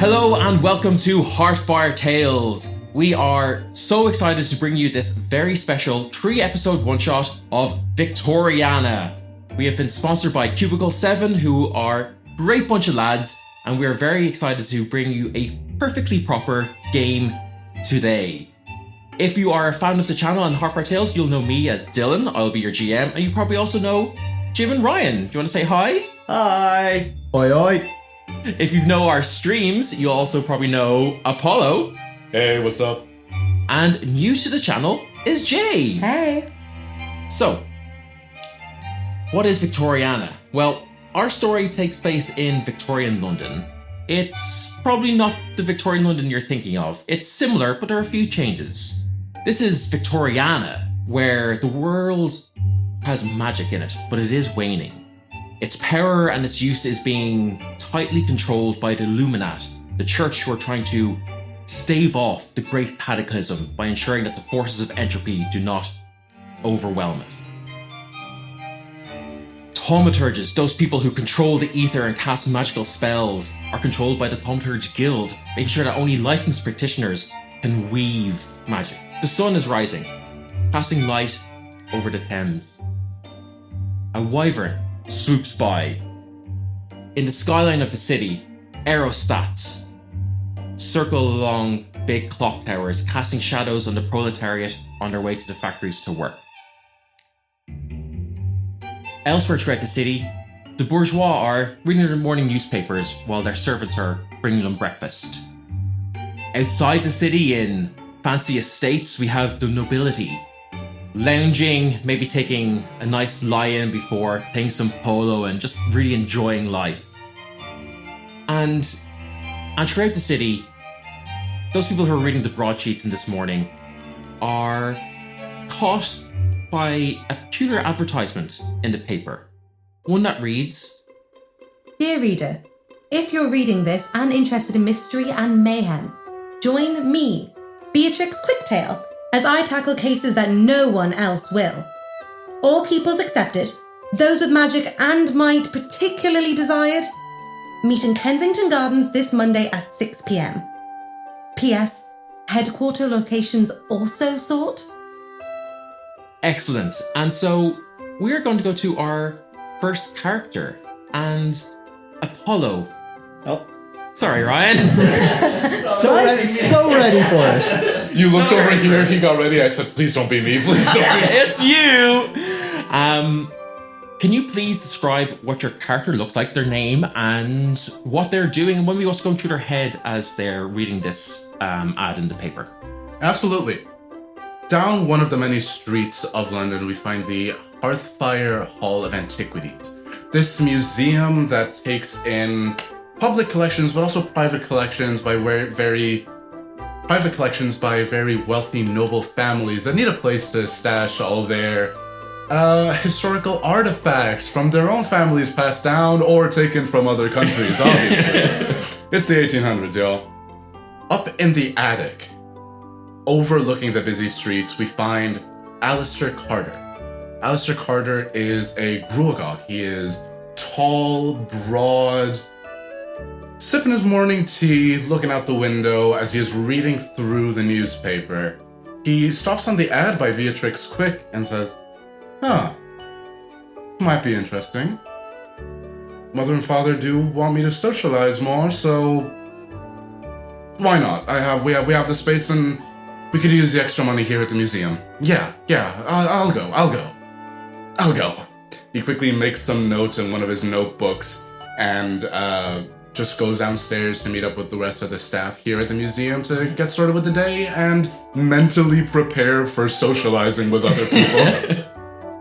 Hello and welcome to Hearthfire Tales. We are so excited to bring you this very special 3-episode one-shot of Victoriana. We have been sponsored by Cubicle 7, who are a great bunch of lads, and we are very excited to bring you a perfectly proper game today. If you are a fan of the channel and Hearthfire Tales, you'll know me as Dylan. I'll be your GM, and you probably also know Jim and Ryan. Do you want to say hi? Hi! Oi oi! If you know our streams, you'll also probably know Apollo. Hey, what's up? And new to the channel is Jay. Hey! So, what is Victoriana? Well, our story takes place in Victorian London. It's probably not the Victorian London you're thinking of. It's similar, but there are a few changes. This is Victoriana, where the world has magic in it, but it is waning. Its power and its use is being tightly controlled by the Illuminati, the church who are trying to stave off the Great Cataclysm by ensuring that the forces of entropy do not overwhelm it. Thaumaturges, those people who control the ether and cast magical spells, are controlled by the Thaumaturge Guild, making sure that only licensed practitioners can weave magic. The sun is rising, casting light over the Thames. A wyvern swoops by. In the skyline of the city, aerostats circle along big clock towers, casting shadows on the proletariat on their way to the factories to work. Elsewhere throughout the city, the bourgeois are reading their morning newspapers while their servants are bringing them breakfast. Outside the city, in fancy estates, we have the nobility, lounging, maybe taking a nice lie-in before playing some polo and just really enjoying life. And throughout the city, those people who are reading the broadsheets in this morning are caught by a peculiar advertisement in the paper. One that reads, Dear reader, if you're reading this and interested in mystery and mayhem, join me, Beatrix Quicktail, as I tackle cases that no one else will. All peoples accepted, those with magic and might particularly desired, meet in Kensington Gardens this Monday at 6 p.m. P.S. Headquarter locations also sought? Excellent. And so we're going to go to our first character, and Apollo. Oh. Sorry, Ryan. So ready for it. You looked over here, he got ready. I said, please don't be me. Please don't be me. It's you! Can you please describe what your character looks like, their name, and what they're doing, and maybe what's going through their head as they're reading this ad in the paper? Absolutely. Down one of the many streets of London, we find the Hearthfire Hall of Antiquities. This museum that takes in public collections, but also private collections by very wealthy noble families that need a place to stash all their historical artifacts from their own families passed down or taken from other countries, obviously. It's the 1800s, y'all. Up in the attic, overlooking the busy streets, we find Alistair Carter. Alistair Carter is a gruagog. He is tall, broad, sipping his morning tea, looking out the window as he is reading through the newspaper. He stops on the ad by Beatrix Quick and says, might be interesting. Mother and father do want me to socialize more, so why not? We have the space and we could use the extra money here at the museum. Yeah, I'll go. He quickly makes some notes in one of his notebooks and just goes downstairs to meet up with the rest of the staff here at the museum to get started with the day and mentally prepare for socializing with other people.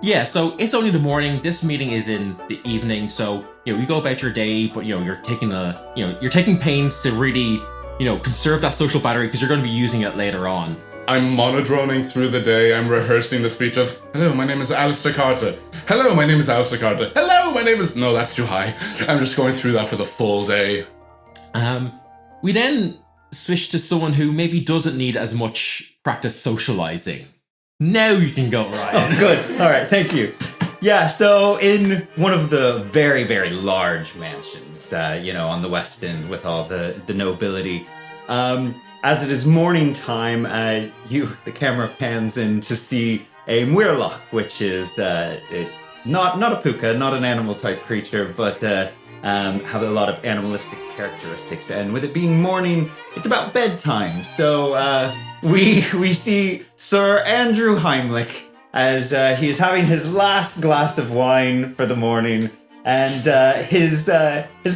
Yeah, so it's only the morning. This meeting is in the evening, so you go about your day, but you're taking pains to really conserve that social battery because you're going to be using it later on. I'm monodroning through the day. I'm rehearsing the speech of, hello, my name is Alistair Carter. Hello, my name is Alistair Carter. Hello, my name is... No, that's too high. I'm just going through that for the full day. We then switch to someone who maybe doesn't need as much practice socializing. Now you can go, Ryan. Oh, good. All right, thank you. Yeah, so in one of the very, very large mansions, on the West End with all the nobility, as it is morning time, the camera pans in to see a Muirloch, which is not a Púca, not an animal type creature, but have a lot of animalistic characteristics. And with it being morning, it's about bedtime. So we see Sir Andrew Heimlich as he is having his last glass of wine for the morning, and his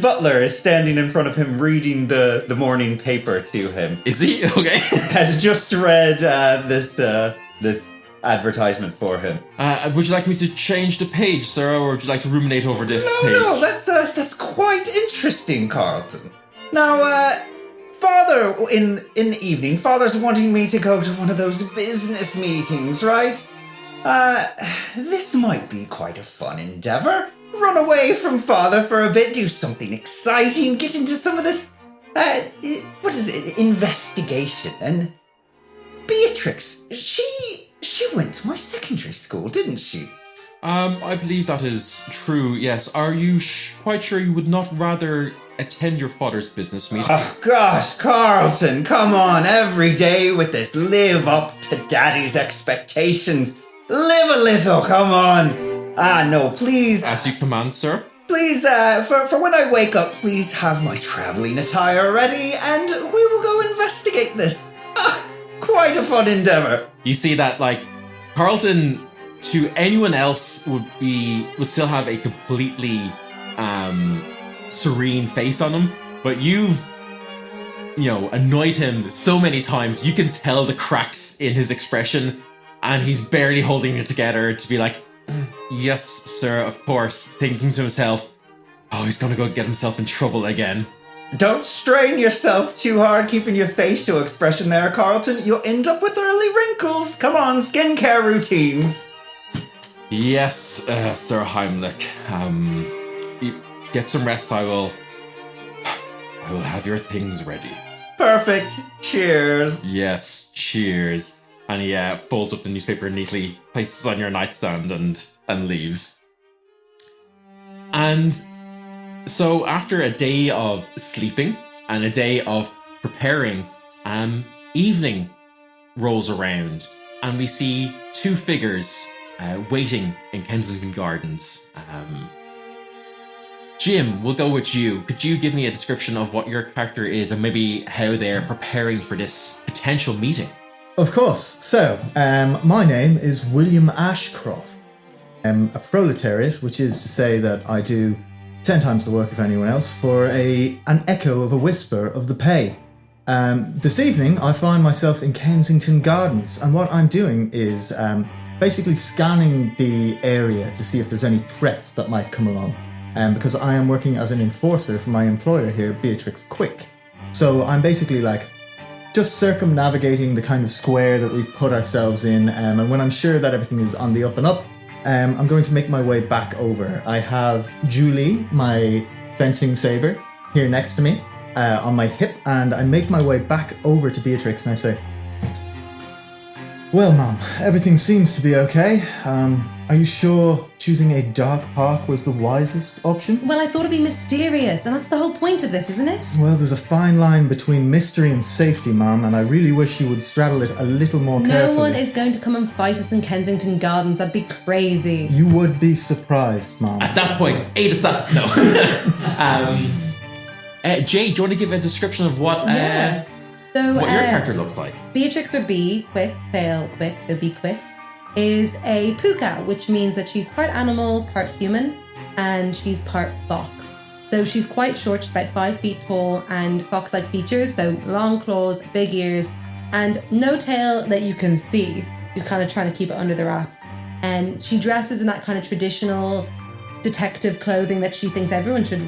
butler is standing in front of him reading the morning paper to him. Is he? Okay. Has just read this advertisement for him. Would you like me to change the page, sir, or would you like to ruminate over this page? No, that's quite interesting, Carlton. Now, Father, in the evening, Father's wanting me to go to one of those business meetings, right? This might be quite a fun endeavor. Run away from Father for a bit, do something exciting, get into some of this, investigation. And Beatrix, she went to my secondary school, didn't she? I believe that is true, yes. Are you quite sure you would not rather attend your father's business meeting? Oh gosh, Carlton, come on, every day with this live up to Daddy's expectations. Live a little, come on. No, please. As you command, sir. Please, for when I wake up, please have my traveling attire ready, and we will go investigate this. Quite a fun endeavor. You see that, Carlton, to anyone else, would still have a completely serene face on him, but you've annoyed him so many times, you can tell the cracks in his expression, and he's barely holding it together to be like, yes, sir, of course, thinking to himself, oh, he's gonna go get himself in trouble again. Don't strain yourself too hard keeping your facial expression there, Carlton. You'll end up with early wrinkles. Come on, skincare routines. Yes, Sir Heimlich. Get some rest, I will have your things ready. Perfect. Cheers. Yes, cheers. And he folds up the newspaper neatly, places it on your nightstand, and leaves. And so after a day of sleeping and a day of preparing, evening rolls around, and we see two figures waiting in Kensington Gardens. Jim, we'll go with you. Could you give me a description of what your character is and maybe how they're preparing for this potential meeting? Of course. So, my name is William Ashcroft. I'm a proletariat, which is to say that I do 10 times the work of anyone else for an echo of a whisper of the pay. This evening, I find myself in Kensington Gardens, and what I'm doing is basically scanning the area to see if there's any threats that might come along. Because I am working as an enforcer for my employer here, Beatrix Quick. So I'm basically just circumnavigating the kind of square that we've put ourselves in, and when I'm sure that everything is on the up and up, I'm going to make my way back over. I have Julie, my fencing saber, here next to me, on my hip, and I make my way back over to Beatrix and I say, well, Mum, everything seems to be okay. Are you sure choosing a dark park was the wisest option? Well, I thought it'd be mysterious, and that's the whole point of this, isn't it? Well, there's a fine line between mystery and safety, Mum, and I really wish you would straddle it a little more carefully. No one is going to come and fight us in Kensington Gardens. That'd be crazy. You would be surprised, Mum. At that point, eight assassins. No. Jay, do you want to give a description of what your character looks like? Beatrix, or B, quick, pale, quick, so be quick, is a Púca, which means that she's part animal, part human, and she's part fox. So she's quite short, she's about 5 feet tall, and fox-like features, so long claws, big ears, and no tail that you can see. She's kind of trying to keep it under the wraps. And she dresses in that kind of traditional detective clothing that she thinks everyone should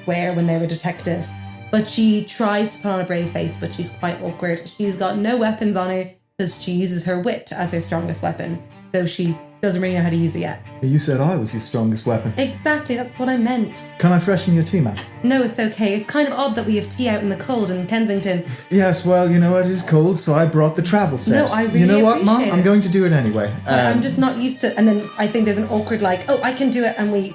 wear when they're a detective. But she tries to put on a brave face, but she's quite awkward. She's got no weapons on her because she uses her wit as her strongest weapon. So she doesn't really know how to use it yet. You said I was your strongest weapon. Exactly, that's what I meant. Can I freshen your tea, ma'am? No, it's okay. It's kind of odd that we have tea out in the cold in Kensington. Yes, well, you know, it is cold, so I brought the travel set. No, I really You know what, Mom? appreciate I'm it. going to do it anyway. Sorry, I'm just not used to... And then I think there's an awkward like, oh, I can do it, and we...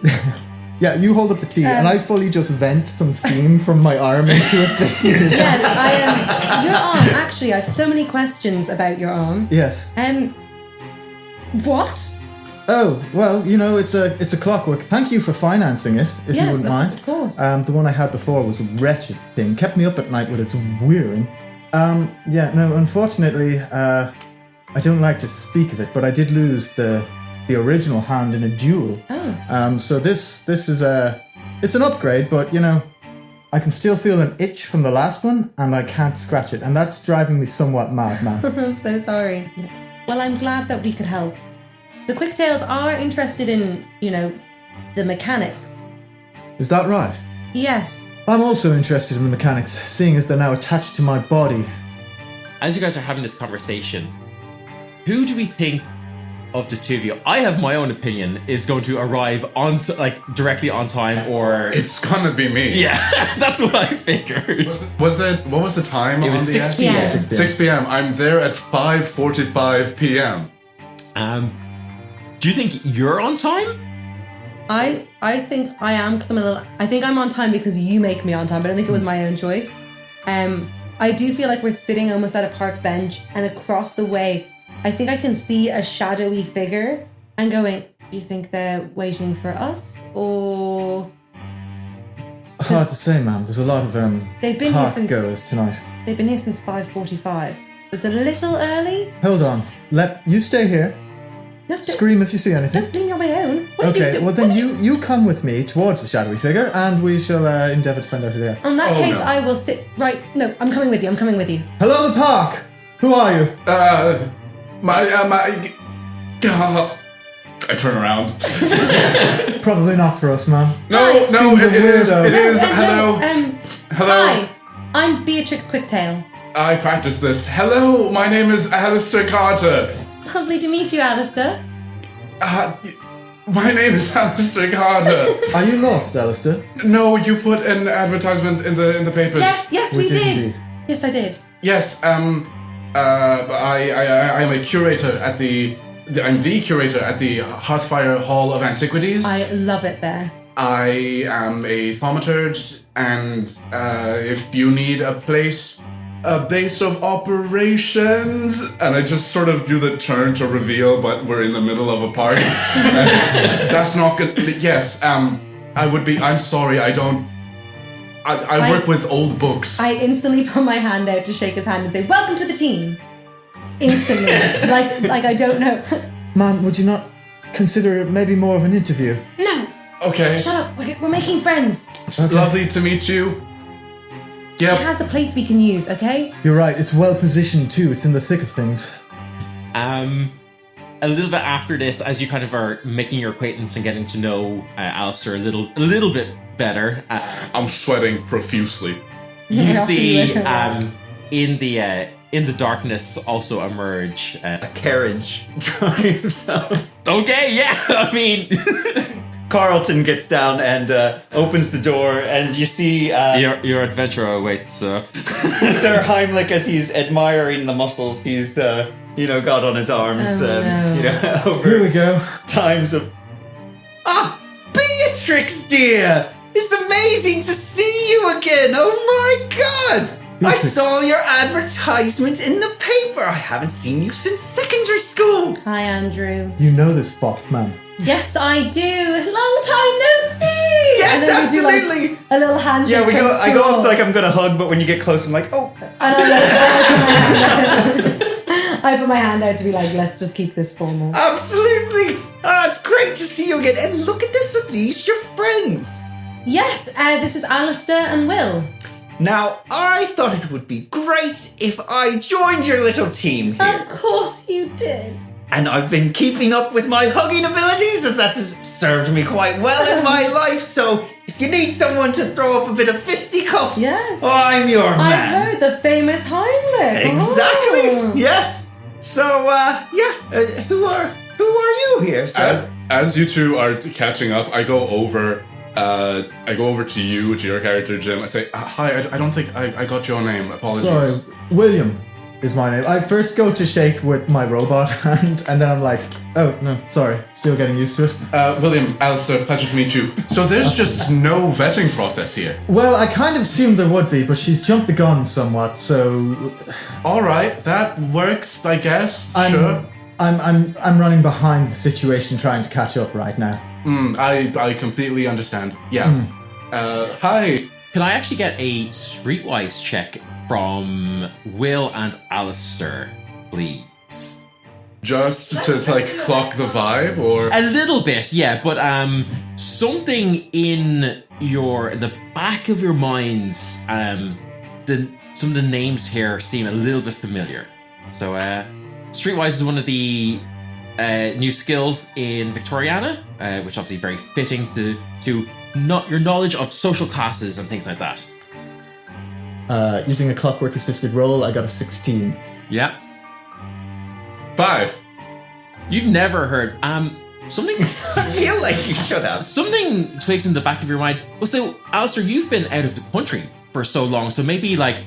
Yeah, you hold up the tea, and I fully just vent some steam from my arm into it. Yes, I am... Your arm, actually, I have so many questions about your arm. Yes. What? Oh, well, you know, it's a clockwork. Thank you for financing it, if you wouldn't mind. Of course. The one I had before was a wretched thing. Kept me up at night with its whirring. Yeah, no, unfortunately, I don't like to speak of it, but I did lose the original hand in a duel. Oh. So this is it's an upgrade, but, you know, I can still feel an itch from the last one, and I can't scratch it, and that's driving me somewhat mad, man. I'm so sorry. Well, I'm glad that we could help. The Quicktails are interested in, you know, the mechanics. Is that right? Yes. I'm also interested in the mechanics, seeing as they're now attached to my body. As you guys are having this conversation, who do we think of the two of you? I have my own opinion is going to arrive on directly on time, or It's gonna be me. yeah, that's what I figured. What was the time? It was on the 6 p.m. p.m. 6 p.m. I'm there at 5:45 p.m. Do you think you're on time? I think I am because I think I'm on time because you make me on time, but I don't think it was my own choice. I do feel like we're sitting almost at a park bench, and across the way, I think I can see a shadowy figure and going, do you think they're waiting for us, or... Hard to say, ma'am. There's a lot of They've been here park since... goers tonight. They've been here since 5:45. It's a little early. Hold on. Let you stay here. No, don't, Scream if you see anything. don't leave me on my own. What are you Okay, doing? well then you come with me towards the shadowy figure, and we shall endeavour to find out who they are. In that Oh, case, no. I will sit... Right, no, I'm coming with you. Hello, the park. Who are you? I turn around. Probably not for us, ma'am. No, Hi. no, Seems a it is. weirdo. It is. No, Hello. Hello. Hi, I'm Beatrix Quicktail. I practice this. Hello, my name is Alistair Carter. Lovely to meet you, Alistair. My name is Alistair Carter. Are you lost, Alistair? No, you put an advertisement in the papers. Yes, We we did did. indeed. Yes, I did. Yes. I am a curator at I'm the curator at the Hearthfire Hall of Antiquities. I love it there. I am a thaumaturge, and if you need a base of operations, and I just sort of do the turn to reveal, but we're in the middle of a park. That's not good. Yes, I'm sorry, I don't. I work with old books. I instantly put my hand out to shake his hand and say, "Welcome to the team." Instantly, like I don't know. Ma'am, would you not consider it maybe more of an interview? No, Okay, shut up. We're making friends. Okay. lovely to meet you. He Yep. has a place we can use. Okay. You're right, it's well positioned too, it's in the thick of things. A little bit after this, as you kind of are making your acquaintance and getting to know Alistair a little bit better, I'm sweating profusely. you Yeah, see yeah. in the darkness also emerge. Carriage drives up. Okay, yeah, I mean, Carlton gets down and opens the door, and you see your adventure awaits. Sir Heimlich as he's admiring the muscles he's got on his arms. Oh, no. Over Here we go. times of. Beatrix, dear, it's amazing to see you again. Oh my God! I Beatrix. saw your advertisement in the paper. I haven't seen you since secondary school. Hi, Andrew. You know this spot, ma'am. Yes, I do. Long time no see. Yes, And then we do, like, absolutely. a little handshake. Yeah, from I go up school. like I'm gonna hug, but when you get close, I'm like, oh. And I put my hand out to be like, let's just keep this formal. Absolutely! It's great to see you again. And look at this, at least you're friends. Yes, this is Alistair and Will. Now, I thought it would be great if I joined your little team here. Of course you did. And I've been keeping up with my hugging abilities, as that has served me quite well in my life. So, if you need someone to throw up a bit of fisticuffs, Yes. I'm your I've man. heard the famous Heimlich. Exactly. Oh. Yes. So, who are Who are you here, sir? As you two are catching up, I go over to you, to your character, Jim. I say, hi, I don't think I got your name. Apologies. Sorry, William is my name. I first go to shake with my robot hand, and then I'm like, oh, no, sorry, still getting used to it. William, Alistair, pleasure to meet you. So there's just no vetting process here. Well, I kind of assumed there would be, but she's jumped the gun somewhat, so... Alright, that works, I guess. Sure. I'm running behind the situation, trying to catch up right now. I completely understand. Yeah. Hi. Can I actually get a streetwise check from Will and Alistair, please? Just to like clock the vibe, or A little bit, yeah, but something in the back of your minds, some of the names here seem a little bit familiar. So, streetwise is one of the new skills in Victoriana, which obviously very fitting to not your knowledge of social classes and things like that. Using a clockwork assisted roll, I got a 16. Yeah. 5. You've never heard something. I feel like you should have. Something twigs in the back of your mind. Well, so Alistair, you've been out of the country for so long, so maybe like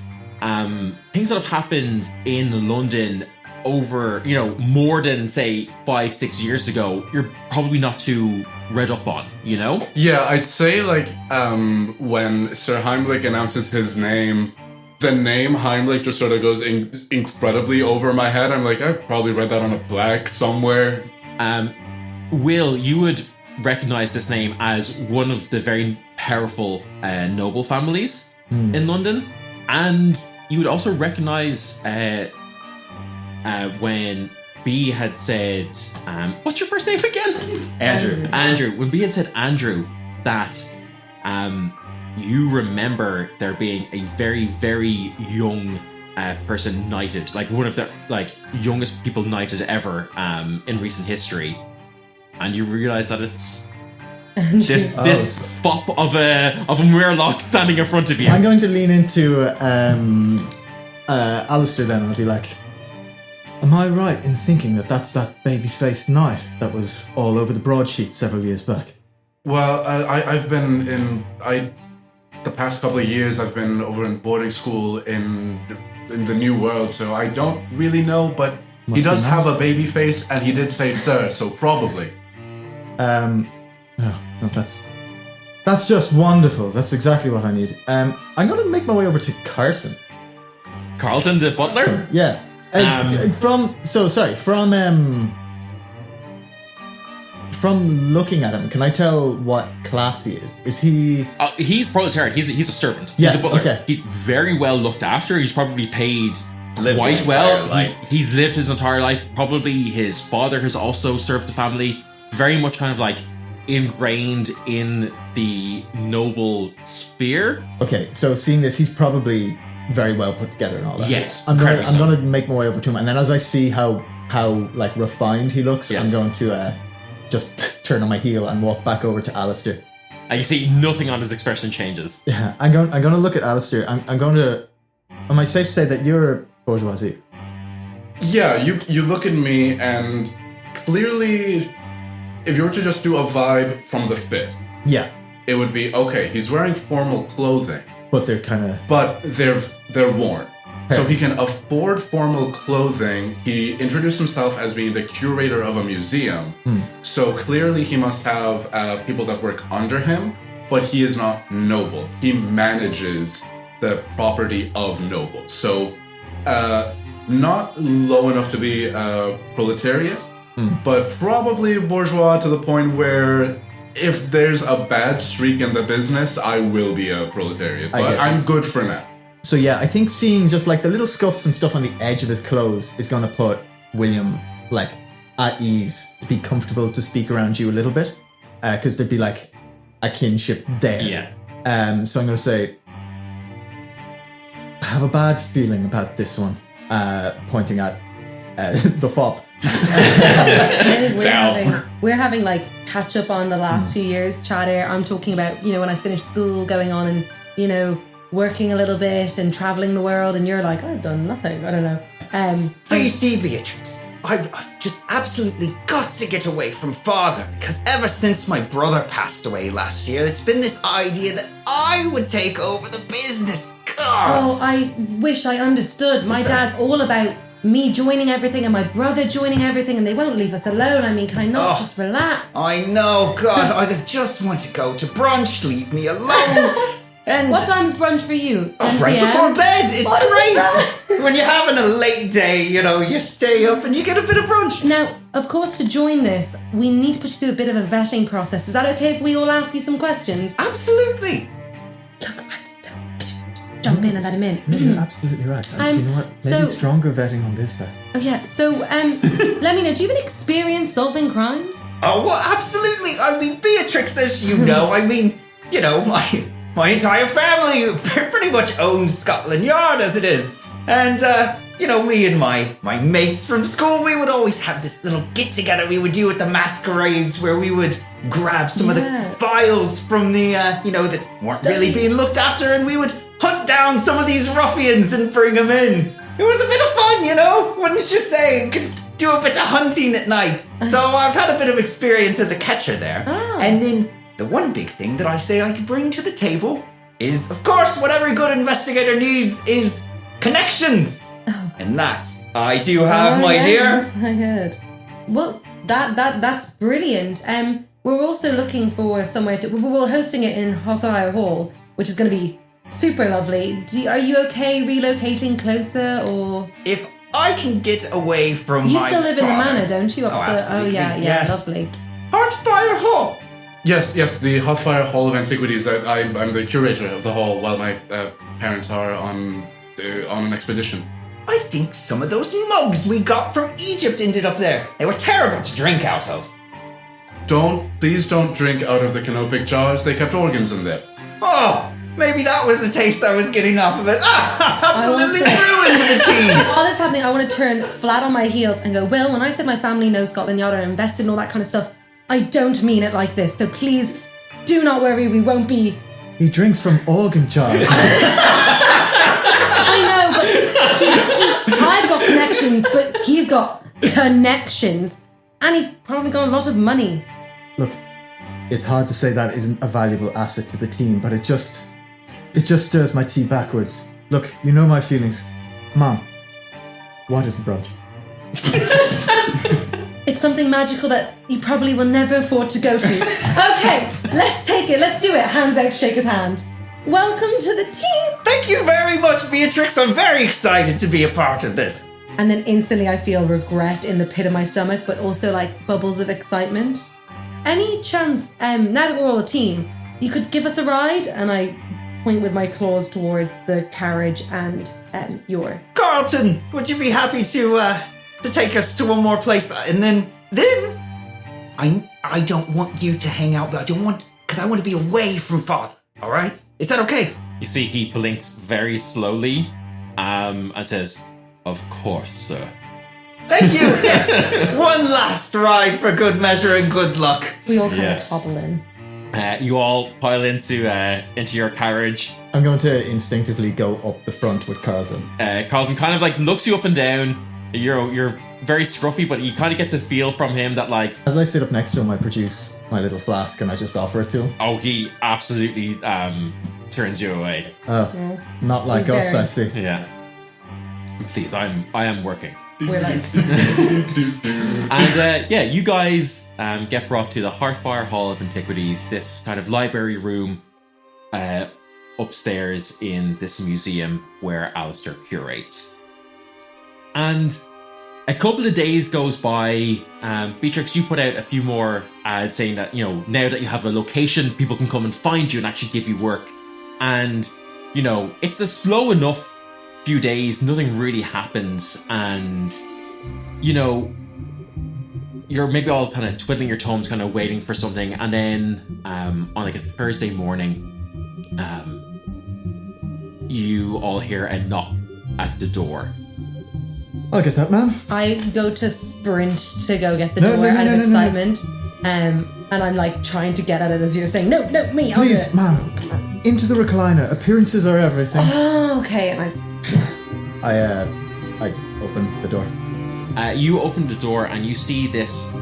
things that have happened in London over, more than say 5-6 years ago, you're probably not too read up on, Yeah, I'd say like when Sir Heimlich announces his name, the name Heimlich just sort of goes incredibly over my head. I'm like, I've probably read that on a plaque somewhere. Will, you would recognize this name as one of the very powerful noble families in London, and you would also recognize when B had said, what's your first name again? Andrew. When B had said Andrew, that you remember there being a very, very young person knighted, like one of the youngest people knighted ever in recent history, and you realize that it's this fop of a Murloc standing in front of you. I'm going to lean into Alistair then, and I'll be like, am I right in thinking that that's that baby-faced knight that was all over the broadsheet several years back? Well, I've been the past couple of years I've been over in boarding school in the New World, so I don't really know, but he does have a baby face, and he did say sir, so probably. No, that's just wonderful. That's exactly what I need. I'm gonna make my way over to Carson. Carlton, the butler? Yeah. From looking at him, can I tell what class he is? Is he... he's proletariat. He's a servant. Yeah, he's a butler. okay. He's very well looked after. He's probably paid Lived quite his well. entire life. He's lived his entire life. Probably his father has also served the family. Very much kind of like ingrained in the noble sphere. Okay, so seeing this, he's probably very well put together and all that. Yes, I'm incredibly so. gonna make my way over to him, and then as I see how like refined he looks, Yes. I'm going to just turn on my heel and walk back over to Alistair. And you see nothing on his expression changes. Yeah, I'm going to look at Alistair. I'm going to... Am I safe to say that you're bourgeoisie? Yeah, you look at me, and clearly, if you were to just do a vibe from the fit, Yeah, it would be, okay, he's wearing formal clothing, but they're kind of... but they're worn. So he can afford formal clothing. He introduced himself as being the curator of a museum. So clearly he must have people that work under him, but he is not noble. He manages the property of nobles. So not low enough to be proletariat, but probably bourgeois to the point where if there's a bad streak in the business, I will be a proletariat. But I'm good for now. So yeah, I think seeing just like the little scuffs and stuff on the edge of his clothes is going to put William like at ease, to be comfortable to speak around you a little bit, because there'd be like a kinship there. Yeah. So I'm going to say, I have a bad feeling about this one, pointing at the fop. I think we're having like catch up on the last few years chatter. I'm talking about, when I finished school, going on and, working a little bit and traveling the world, and you're like, I've done nothing. I don't know. So you see, Beatrix, I've just absolutely got to get away from father, because ever since my brother passed away last year, it's been this idea that I would take over the business. God! Oh, I wish I understood. My dad's all about me joining everything and my brother joining everything, and they won't leave us alone. I mean, can I not just relax? I know, God, I just want to go to brunch, leave me alone. And What time's brunch for you? 10 right PM? before bed, it's What is great. When you're having a late day, you stay up and you get a bit of brunch. Now, of course, to join this, we need to put you through a bit of a vetting process. Is that okay if we all ask you some questions? Absolutely. Look, jump in and let him in. No, you're absolutely right. And you know what? Maybe stronger vetting on this side. Oh yeah, so let me know, do you have any experience solving crimes? Oh, well, absolutely. I mean, Beatrix, as you know, my entire family pretty much owns Scotland Yard as it is. And, me and my mates from school, we would always have this little get-together we would do at the masquerades where we would grab some of the files from the, that weren't really being looked after, and we would hunt down some of these ruffians and bring them in. It was a bit of fun, wouldn't you say? Could do a bit of hunting at night. So I've had a bit of experience as a catcher there. Oh. And then the one big thing that I say I could bring to the table is, of course, what every good investigator needs is connections. Oh. And that I do have, my dear. Yes, I heard. Well, that's brilliant. We're also looking for somewhere to. We're hosting it in Hearthfire Hall, which is going to be super lovely. Are you okay relocating closer, or If I can get away from you my still live in the father- manor, don't you? absolutely. Yeah, Yes. lovely. Hearthfire Hall. Yes, the Hearthfire Hall of Antiquities. I'm the curator of the hall while my parents are on an expedition. I think some of those mugs we got from Egypt ended up there. They were terrible to drink out of. Please don't drink out of the canopic jars. They kept organs in there. Oh, maybe that was the taste I was getting off of it. Absolutely I ruined the tea. While this is happening, I want to turn flat on my heels and go, well, when I said my family knows Scotland Yard and invested in all that kind of stuff, I don't mean it like this. So please do not worry, we won't be. He drinks from organ jars. I know, but I've got connections, but he's got connections. And he's probably got a lot of money. Look, it's hard to say that isn't a valuable asset to the team, but it just stirs my tea backwards. Look, you know my feelings. Mom, what is brunch? It's something magical that you probably will never afford to go to. Okay, let's take it. Let's do it. Hands out, shake his hand. Welcome to the team. Thank you very much, Beatrix. I'm very excited to be a part of this. And then instantly I feel regret in the pit of my stomach, but also like bubbles of excitement. Any chance, now that we're all a team, you could give us a ride? And I point with my claws towards the carriage and your. Carlton, would you be happy to take us to one more place? And then I don't want you to hang out, but because I want to be away from father. All right? Is that okay? You see, he blinks very slowly and says, "Of course, sir." Thank you. Yes. One last ride for good measure and good luck. We all kind Yes. of hobble in. You all pile into your carriage. I'm going to instinctively go up the front with Carlton. Carlton kind of like looks you up and down. You're very scruffy, but you kind of get the feel from him that like, As I sit up next to him, I produce my little flask and I just offer it to him. oh, he absolutely turns you away. Oh, not like He's us, very- I see. Yeah. Please, I am working. We're like, And you guys get brought to the Hearthfire Hall of Antiquities, this kind of library room upstairs in this museum where Alistair curates. And a couple of days goes by. Beatrix, you put out a few more ads saying that, now that you have a location, people can come and find you and actually give you work. And, it's a slow enough few days, nothing really happens, and you're maybe all kind of twiddling your thumbs, kind of waiting for something, and then on like a Thursday morning, you all hear a knock at the door. I'll get that, ma'am. I go to sprint to go get the No, door no, no, out no, of no, no. excitement. And I'm like trying to get at it as you're saying, no, me, I'll do Please, it. ma'am. Into the recliner. Appearances are everything. Oh, okay. And I open the door. You open the door and you see this.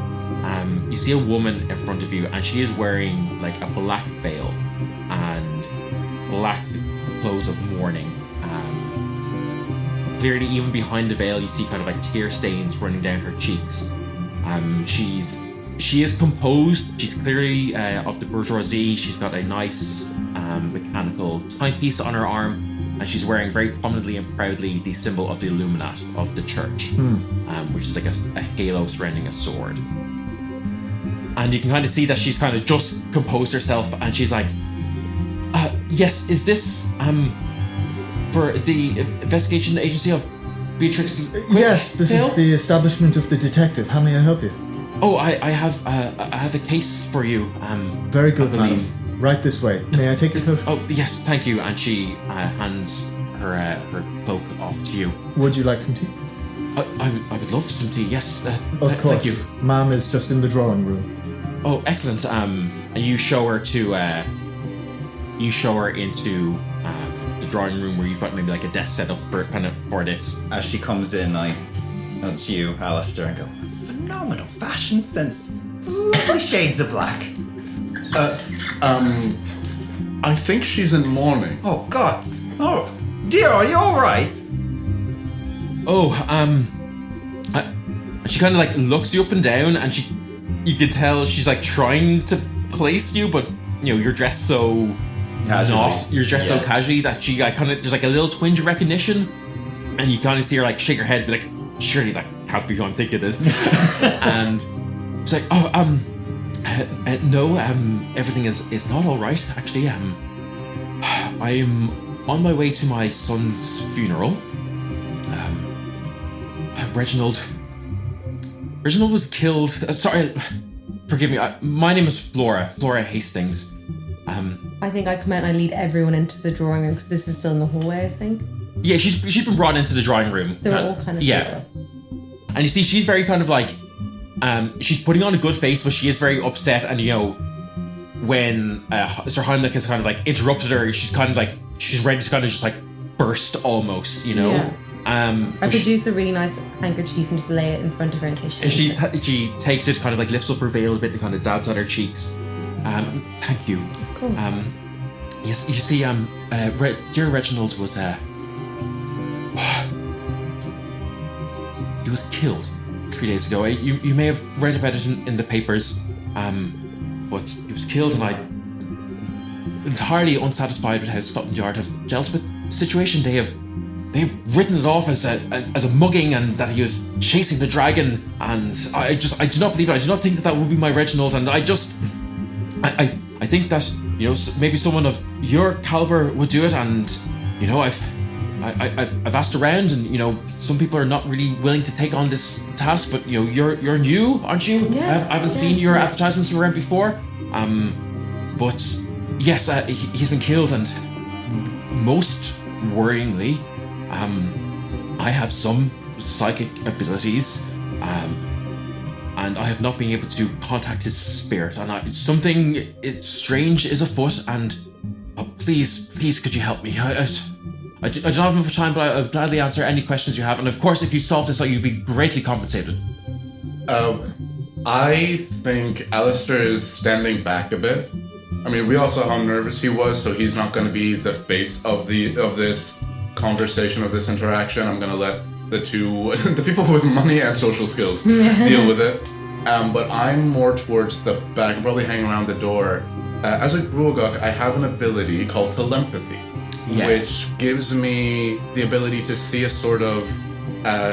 You see a woman in front of you, and she is wearing like a black veil and black clothes of mourning. Clearly, even behind the veil, you see kind of like tear stains running down her cheeks. She is composed. She's clearly of the bourgeoisie. She's got a nice mechanical timepiece on her arm, and she's wearing very prominently and proudly the symbol of the Illuminat of the church, which is like a halo surrounding a sword. And you can kind of see that she's kind of just composed herself, and she's like, yes, is this for the investigation agency of Beatrix? Yes, this is the establishment of the detective. How may I help you? Oh, I have a case for you. Very good, I believe. madam. Right this way. May I take your coat? Oh, yes, thank you. And she hands her cloak off to you. Would you like some tea? I would love some tea. Yes, Of course. Thank you. Ma'am is just in the drawing room. Oh, excellent. And you show her to into the drawing room where you've got maybe like a desk set up for this. As she comes in, I nod to you, Alistair, and go, phenomenal fashion sense. Lovely shades of black. I think she's in mourning. Oh, gods. Oh, dear, are you alright? Oh, she kind of like looks you up and down, and you can tell she's like trying to place you, but you know you're dressed so you're dressed so casually that she kind of there's like a little twinge of recognition, and you kind of see her like shake her head, be like, surely that can't be who I'm thinking it is, and she's like, oh, no, everything is not all right actually. I'm on my way to my son's funeral. Reginald was killed. Sorry, forgive me. My name is Flora Hastings. I think I come out and I lead everyone into the drawing room because this is still in the hallway, I think. Yeah, she's been brought into the drawing room. So we're all kind of yeah. And you see, she's very kind of like, she's putting on a good face, but she is very upset. And you know, when Sir Heimlich has kind of like interrupted her, she's kind of like she's ready to kind of just like burst almost, you know. Yeah. I produce a really nice handkerchief and just lay it in front of her in case she takes it, kind of like lifts up her veil a bit and kind of dabs at her cheeks. Thank you. Cool. Yes, you see, dear Reginald was he was killed 3 days ago. You may have read about it in the papers, but he was killed, and I'm entirely unsatisfied with how Scotland Yard have dealt with the situation. They've written it off as a mugging, and that he was chasing the dragon, and I do not believe it. I do not think that would be my Reginald, and I think that, you know, maybe someone of your caliber would do it, and you know, I've asked around, and you know, some people are not really willing to take on this task, but you know, you're new, aren't you? Yes, I haven't seen your advertisements around before, but yes, he's been killed, and most worryingly, I have some psychic abilities, and I have not been able to contact his spirit, and it's strange is afoot, and please, could you help me? I don't have enough time, but I'll gladly answer any questions you have, and of course, if you solve this, you'd be greatly compensated. I think Alistair is standing back a bit. I mean, we all saw how nervous he was, so he's not going to be the face of this conversation, of this interaction. I'm gonna let the people with money and social skills deal with it. But I'm more towards the back. I'm probably hanging around the door. As a Gruagach, I have an ability called telepathy, which gives me the ability to see a sort of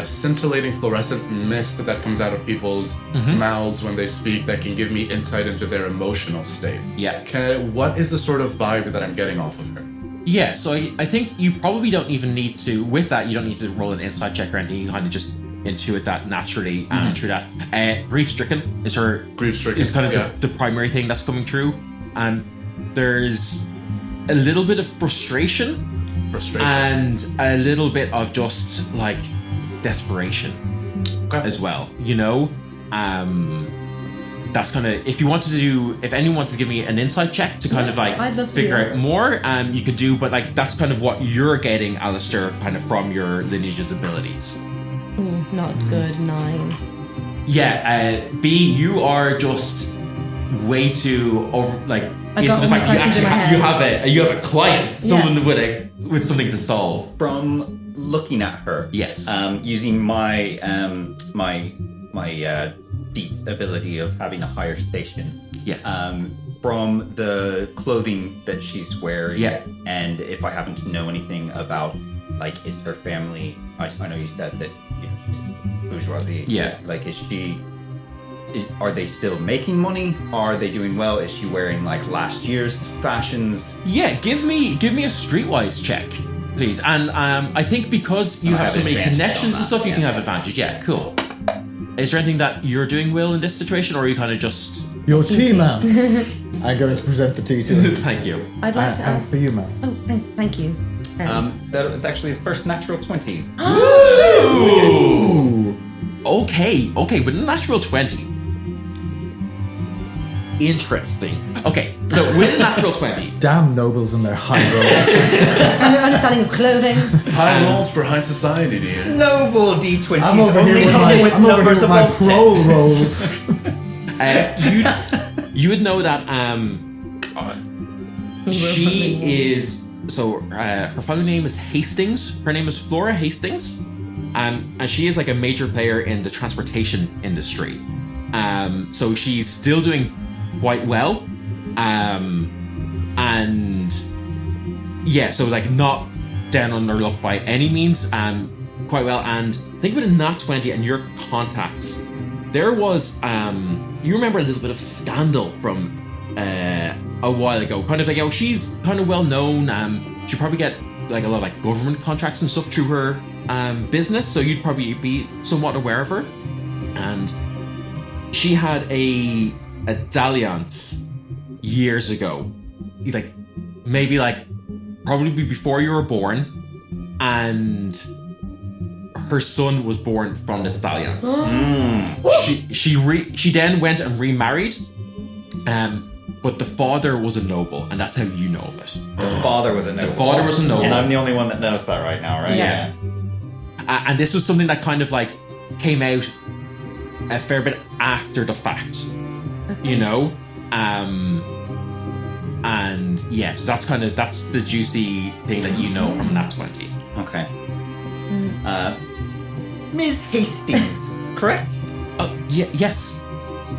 scintillating fluorescent mist that comes out of people's mouths when they speak that can give me insight into their emotional state. Yeah. What is the sort of vibe that I'm getting off of her? Yeah, so I think you probably don't even need to, with that, you don't need to roll an insight check or anything. You kind of just intuit that naturally through that. Grief-stricken is her... Grief-stricken, is kind of the primary thing that's coming through. And there's a little bit of frustration. And a little bit of just, like, desperation as well, you know? That's kind of, if anyone wanted to give me an insight check to kind of like figure out more, you could do, but like that's kind of what you're getting, Alistair, kind of from your lineage's abilities. Ooh, not good. 9. Yeah, B, you are just way too over, like, I into got the all my fact that you questions in actually my you have a client, someone with something to solve. From looking at her, Yes. using my deep ability of having a higher station. Yes. From the clothing that she's wearing, Yeah. and if I happen to know anything about, like, is her family? I know you said that she's bourgeoisie. Yeah. Like, are they still making money? Are they doing well? Is she wearing like last year's fashions? Yeah, give me a streetwise check, please. And I think because you I have have so many advantage connections on and stuff, that, you can yeah. have advantage. Yeah, cool. Is there anything that you're doing well in this situation, or are you kind of just? Your tea, ma'am. I'm going to present the tea to him. Thank you. I'd like to And ask. for you, ma'am. Oh, thank you. That was actually the first natural 20. Ooh. Okay, with a natural 20. Interesting. Okay, so with a natural 20. Damn nobles and their high rolls. And their understanding of clothing. High rolls for high society, dear. Noble D20s I'm over only here with coming with I'm over numbers here with my above 10. prole rolls. You would know that she is her family name is Hastings. Her name is Flora Hastings, and she is like a major player in the transportation industry. So she's still doing quite well, and yeah, so like not down on her luck by any means, quite well. And think about a nat 20 and your contacts. There was you remember a little bit of scandal from a while ago, kind of like, oh, she's kind of well known. She'd probably get like a lot of like government contracts and stuff through her business, so you'd probably be somewhat aware of her. And she had a dalliance years ago, like maybe like probably before you were born, and her son was born from this dalliance. She then went and remarried, but the father was a noble, and that's how you know of it. The father was a noble. The father was a noble. And I'm the only one that knows that right now, right? Yeah. And this was something that kind of like came out a fair bit after the fact, you know? And yeah, so that's the juicy thing that you know from Nat 20. Okay. Ms Hastings, correct? Yes.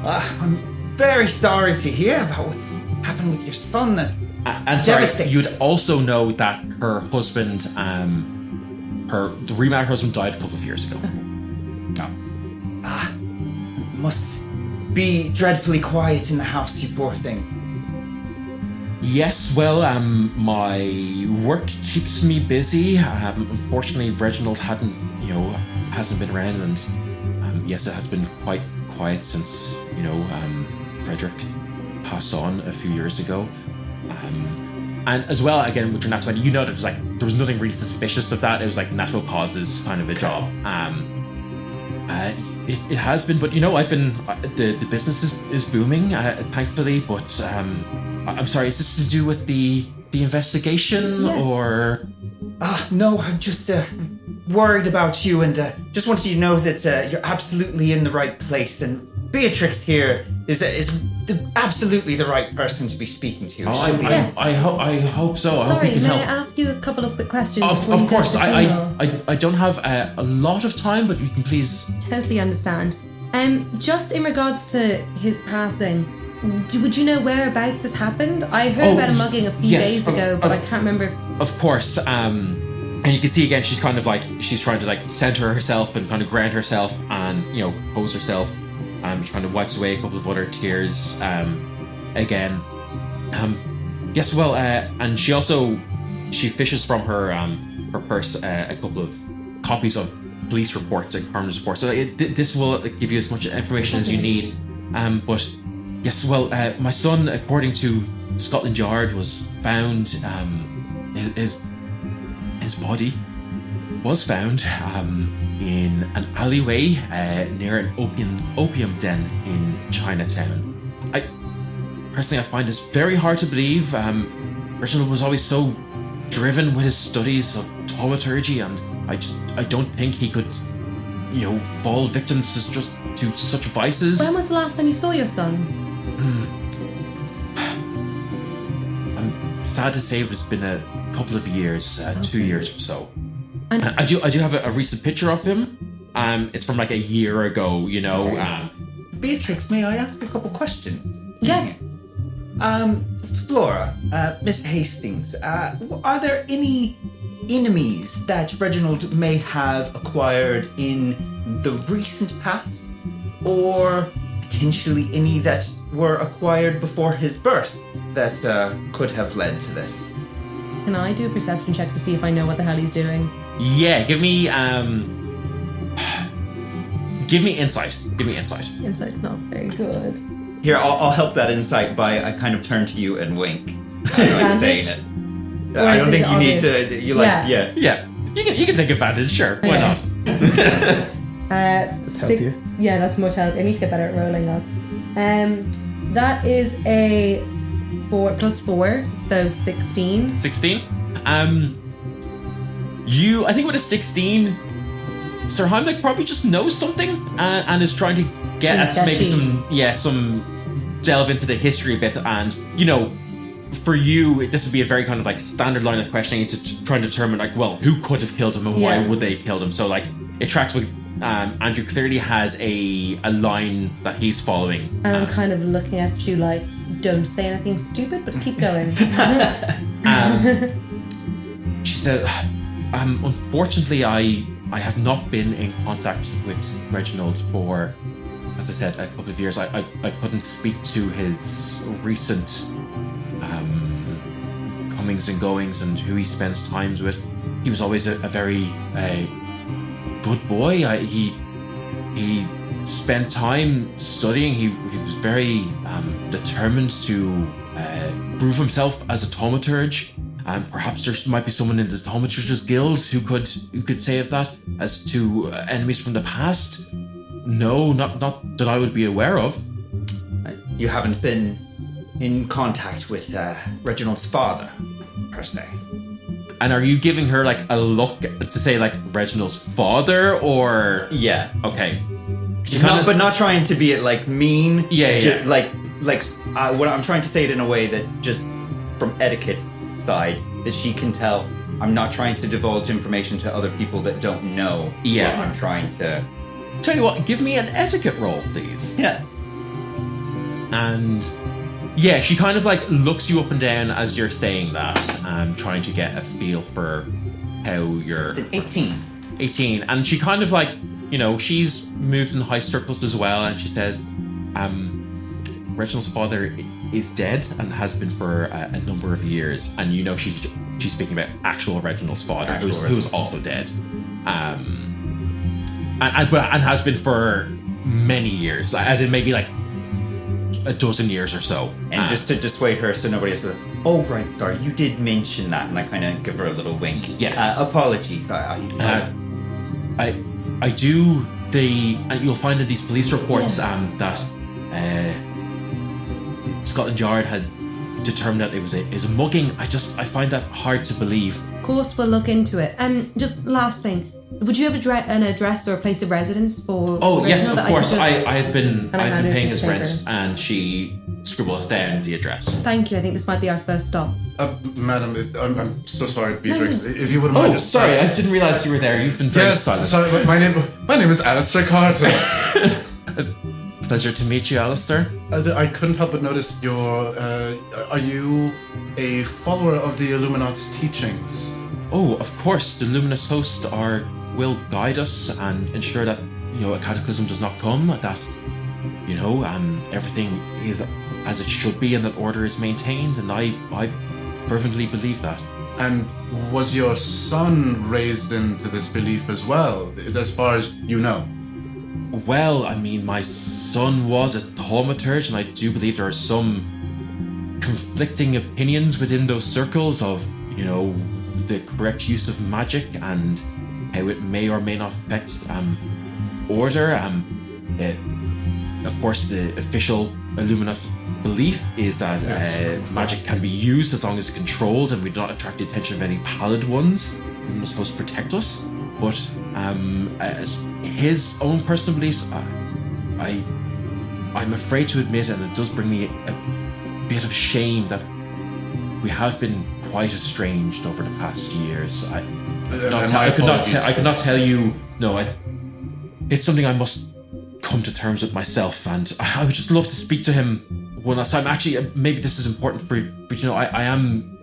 I'm very sorry to hear about what's happened with your son. And sorry, Devastating. you'd also know that her husband, her remarried husband died a couple of years ago. Must be dreadfully quiet in the house, you poor thing. Yes, well, my work keeps me busy. Unfortunately, Reginald hasn't been around, and yes, it has been quite quiet since, Frederick passed on a few years ago. And as well, again, with your Nat 20, you know that there was nothing really suspicious of that. It was like natural causes kind of a job. It has been, but I've been the business is booming, thankfully. But I'm sorry, is this to do with the investigation or? No, I'm just worried about you, and just wanted you to know that you're absolutely in the right place. And Beatrix here is absolutely the right person to be speaking to. Yes. I hope so. I hope Sorry, we can may help. I ask you a couple of quick questions? Of before you go course, to the funeral? I don't have a lot of time, but you can please. Totally understand. Just in regards to his passing, would you know whereabouts this happened? I heard about a mugging a few days ago, but I can't remember. Of course, and you can see again, she's kind of like she's trying to like center herself and kind of ground herself and pose herself. She kind of wipes away a couple of other tears. Again, yes. Well, and she fishes from her purse a couple of copies of police reports and crime reports. So this will give you as much information as you need. But yes, well, my son, according to Scotland Yard, was found. His body was found in an alleyway near an opium den in Chinatown. I find this very hard to believe. Reginald was always so driven with his studies of thaumaturgy, and I don't think he could fall victim to such vices. When was the last time you saw your son? I'm sad to say it's been a couple of years, 2 years or so. And- I do have a recent picture of him. It's from like a year ago, Beatrix, may I ask a couple questions? Yeah. Flora, Ms Hastings, are there any enemies that Reginald may have acquired in the recent past? Or potentially any that were acquired before his birth that could have led to this? Can I do a perception check to see if I know what the hell he's doing? Yeah, give me insight. Give me insight. Insight's not very good. Here, I'll help that insight by I kind of turn to you and wink as I'm saying it. Or I is don't it think you need obvious? to. You like, yeah. Yeah, you can take advantage. Sure, why Okay. not? That's healthier. Yeah, that's much healthier. I need to get better at rolling that. That is a 4 plus 4, so 16. 16. I think with a 16, Sir Heimlich probably just knows something and is trying to get Seems us maybe sketchy. some delve into the history a bit. And for you, this would be a very kind of like standard line of questioning to try and determine like, well, who could have killed him and why Yeah. would they have killed him? So like it tracks with Andrew clearly has a line that he's following. And I'm kind of looking at you like, don't say anything stupid, but keep going. She said, unfortunately, I have not been in contact with Reginald for, as I said, a couple of years. I couldn't speak to his recent comings and goings and who he spends times with. He was always a very good boy. He spent time studying. He was very determined to prove himself as a thaumaturge. Perhaps there might be someone in the thaumaturge's guild who could say of that. As to enemies from the past, no, not that I would be aware of. You haven't been in contact with Reginald's father, per se. And are you giving her like a look to say like Reginald's father, or Yeah. okay? But not trying to be like mean. Yeah, Ju- yeah. Like what I'm trying to say it in a way that just from etiquette side that she can tell. I'm not trying to divulge information to other people that don't know. Yeah. What I'm trying to. Tell you what, give me an etiquette roll, please. Yeah. And yeah, she kind of like looks you up and down as you're saying that, trying to get a feel for how you're It's an 18. 18. And she kind of like, she's moved in high circles as well, and she says, Reginald's father is dead and has been for a number of years, and she's speaking about actual Reginald's father, who's also dead, and has been for many years, as in maybe like a dozen years or so. And just to dissuade her so nobody else will. Oh, right, sorry, you did mention that, and I kind of give her a little wink. Yes. Apologies. I do and you'll find in these police reports that Scotland Yard had determined that it was a mugging. I find that hard to believe. Of course, we'll look into it. And just last thing, would you have an address or a place of residence for? Oh yes, Reginald of that course. I I've been hand her a paying piece his of rent, paper? and she scribbles down the address. Thank you. I think this might be our first stop. Madam, I'm so sorry, Beatrix. If you wouldn't mind just... sorry, I didn't realize you were there. You've been very Yes, silent. sorry, but my name is Alistair Carter. Pleasure to meet you, Alistair. I couldn't help but notice are you a follower of the Illuminat's teachings? Oh, of course. The luminous host will guide us and ensure that a cataclysm does not come. That everything is as it should be, and that order is maintained. And I fervently believe that. And was your son raised into this belief as well, as far as you know? Well, I mean, my son was a thaumaturge, and I do believe there are some conflicting opinions within those circles of, the correct use of magic and how it may or may not affect order. Of course, the official Illuminat belief is that magic can be used as long as it's controlled and we do not attract the attention of any pallid ones. Luminous hosts protect us. But as his own personal beliefs, I'm afraid to admit, and it does bring me a bit of shame, that we have been quite estranged over the past years. I could not tell you. No, it's something I must come to terms with myself, and I would just love to speak to him one last time. Actually, maybe this is important for you, but I am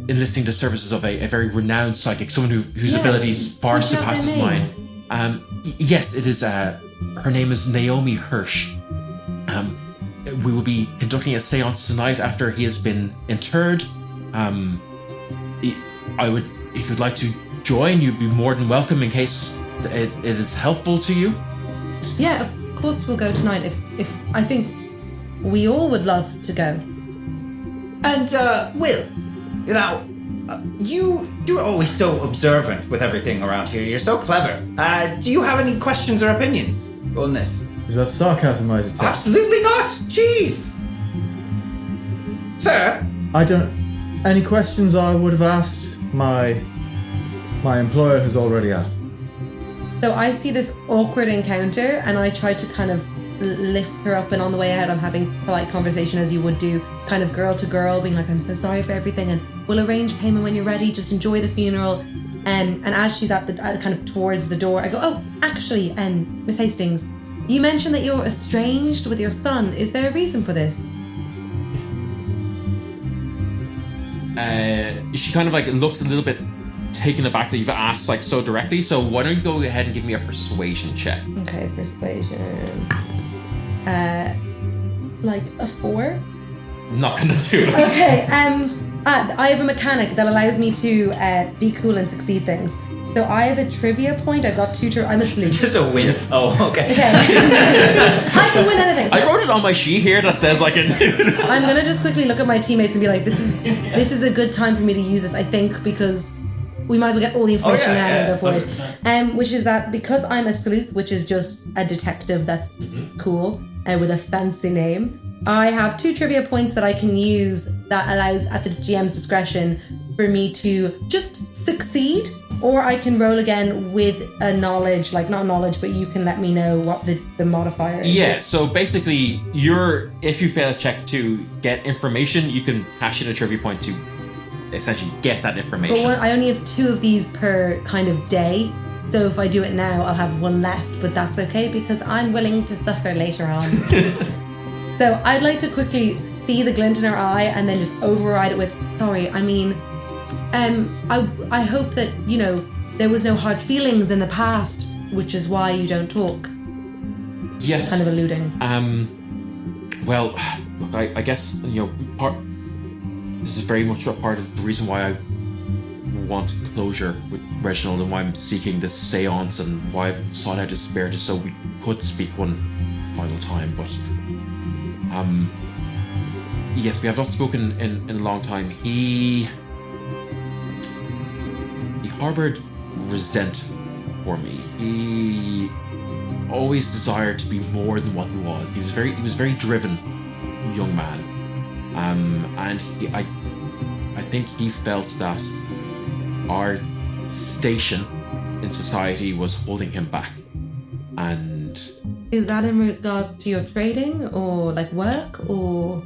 enlisting the services of a very renowned psychic, someone whose abilities far surpasses mine. Yes, it is. Her name is Naomi Hirsch. We will be conducting a seance tonight after he has been interred. I would, if you'd like to join, you'd be more than welcome in case it is helpful to you. Yeah, of course we'll go tonight. If I think we all would love to go. And Will, now you're always so observant with everything around here. You're so clever. Do you have any questions or opinions on this? Is that sarcasm, I detect? Absolutely not. Jeez, sir. I don't. Any questions I would have asked, my employer has already asked. So I see this awkward encounter, and I try to kind of lift her up, and on the way out I'm having polite conversation as you would do, kind of girl to girl, being like, I'm so sorry for everything, and we'll arrange payment when you're ready, just enjoy the funeral. And as she's at the kind of towards the door, I go, oh, actually, Ms Hastings, you mentioned that you're estranged with your son. Is there a reason for this? She kind of like looks a little bit taken aback that you've asked like so directly. So why don't you go ahead and give me a persuasion check? Okay, persuasion. Like a 4? Not gonna do it. Okay. I have a mechanic that allows me to be cool and succeed things. So I have a trivia point. I've got 2 I'm asleep. Just a win. Oh, okay. Okay. I can win anything. I wrote it on my sheet here that says I can. I'm gonna just quickly look at my teammates and be like, this is a good time for me to use this, I think, because we might as well get all the information now and go forward. 100%. Which is that because I'm a sleuth, which is just a detective that's cool with a fancy name, I have 2 trivia points that I can use that allows, at the GM's discretion, for me to just succeed, or I can roll again with a knowledge, like not knowledge, but you can let me know what the modifier is. Yeah, so basically, if you fail a check to get information, you can cash in a trivia point to essentially get that information. But I only have 2 of these per kind of day, so if I do it now, I'll have 1 left, but that's okay because I'm willing to suffer later on. So I'd like to quickly see the glint in her eye and then just override it with, sorry, I mean, I hope that, there was no hard feelings in the past, which is why you don't talk. Yes. Kind of alluding. Well, look, I guess, this is very much a part of the reason why I want closure with Reginald and why I'm seeking this seance and why I've sought out his spirit, is so we could speak one final time, but yes, we have not spoken in a long time. He harbored resentment for me. He always desired to be more than what he was. He was very driven young man, and I think he felt that our station in society was holding him back. And is that in regards to your trading or like work or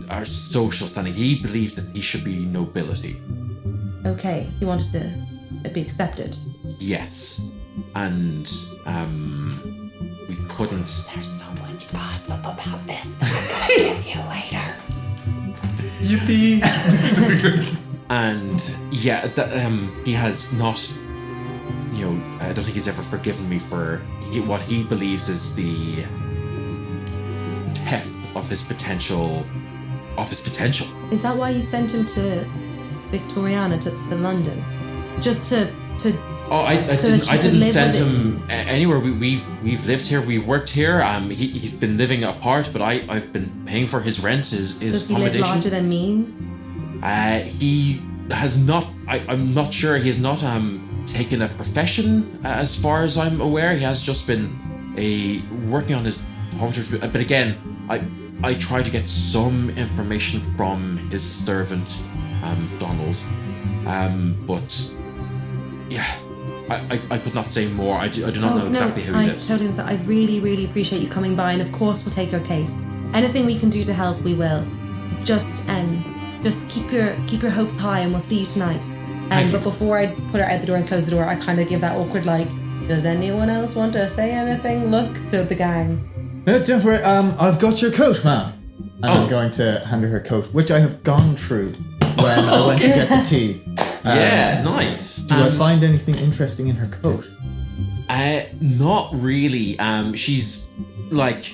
our social standing? He believed that he should be nobility. Okay, he wanted to be accepted. Yes, and we couldn't. There's so much gossip about this that I'm gonna give you later. Yippee! And yeah, he has not. I don't think he's ever forgiven me for what he believes is the theft of his potential. Is that why you sent him to Victoriana to London, just to? Oh, I didn't send him anywhere. We've lived here. We worked here. He's been living apart, but I've been paying for his rent, his Does he accommodation. live larger than means? He has not. I'm not sure. He has not taken a profession, as far as I'm aware. He has just been working on his thaumaturge. But again, I tried to get some information from his servant, Donald. But yeah, I could not say more. I do not know exactly who he I lives. totally understand. I really, really appreciate you coming by, and of course we'll take your case. Anything we can do to help, we will. Just keep your hopes high, and we'll see you tonight. But before I put her out the door and close the door, I kind of give that awkward like, does anyone else want to say anything? Look to the gang. No, don't worry. I've got your coat, ma'am. And I'm going to hand her coat, which I have gone through when I went to get the tea. Yeah, nice. Do I find anything interesting in her coat? Not really. She's like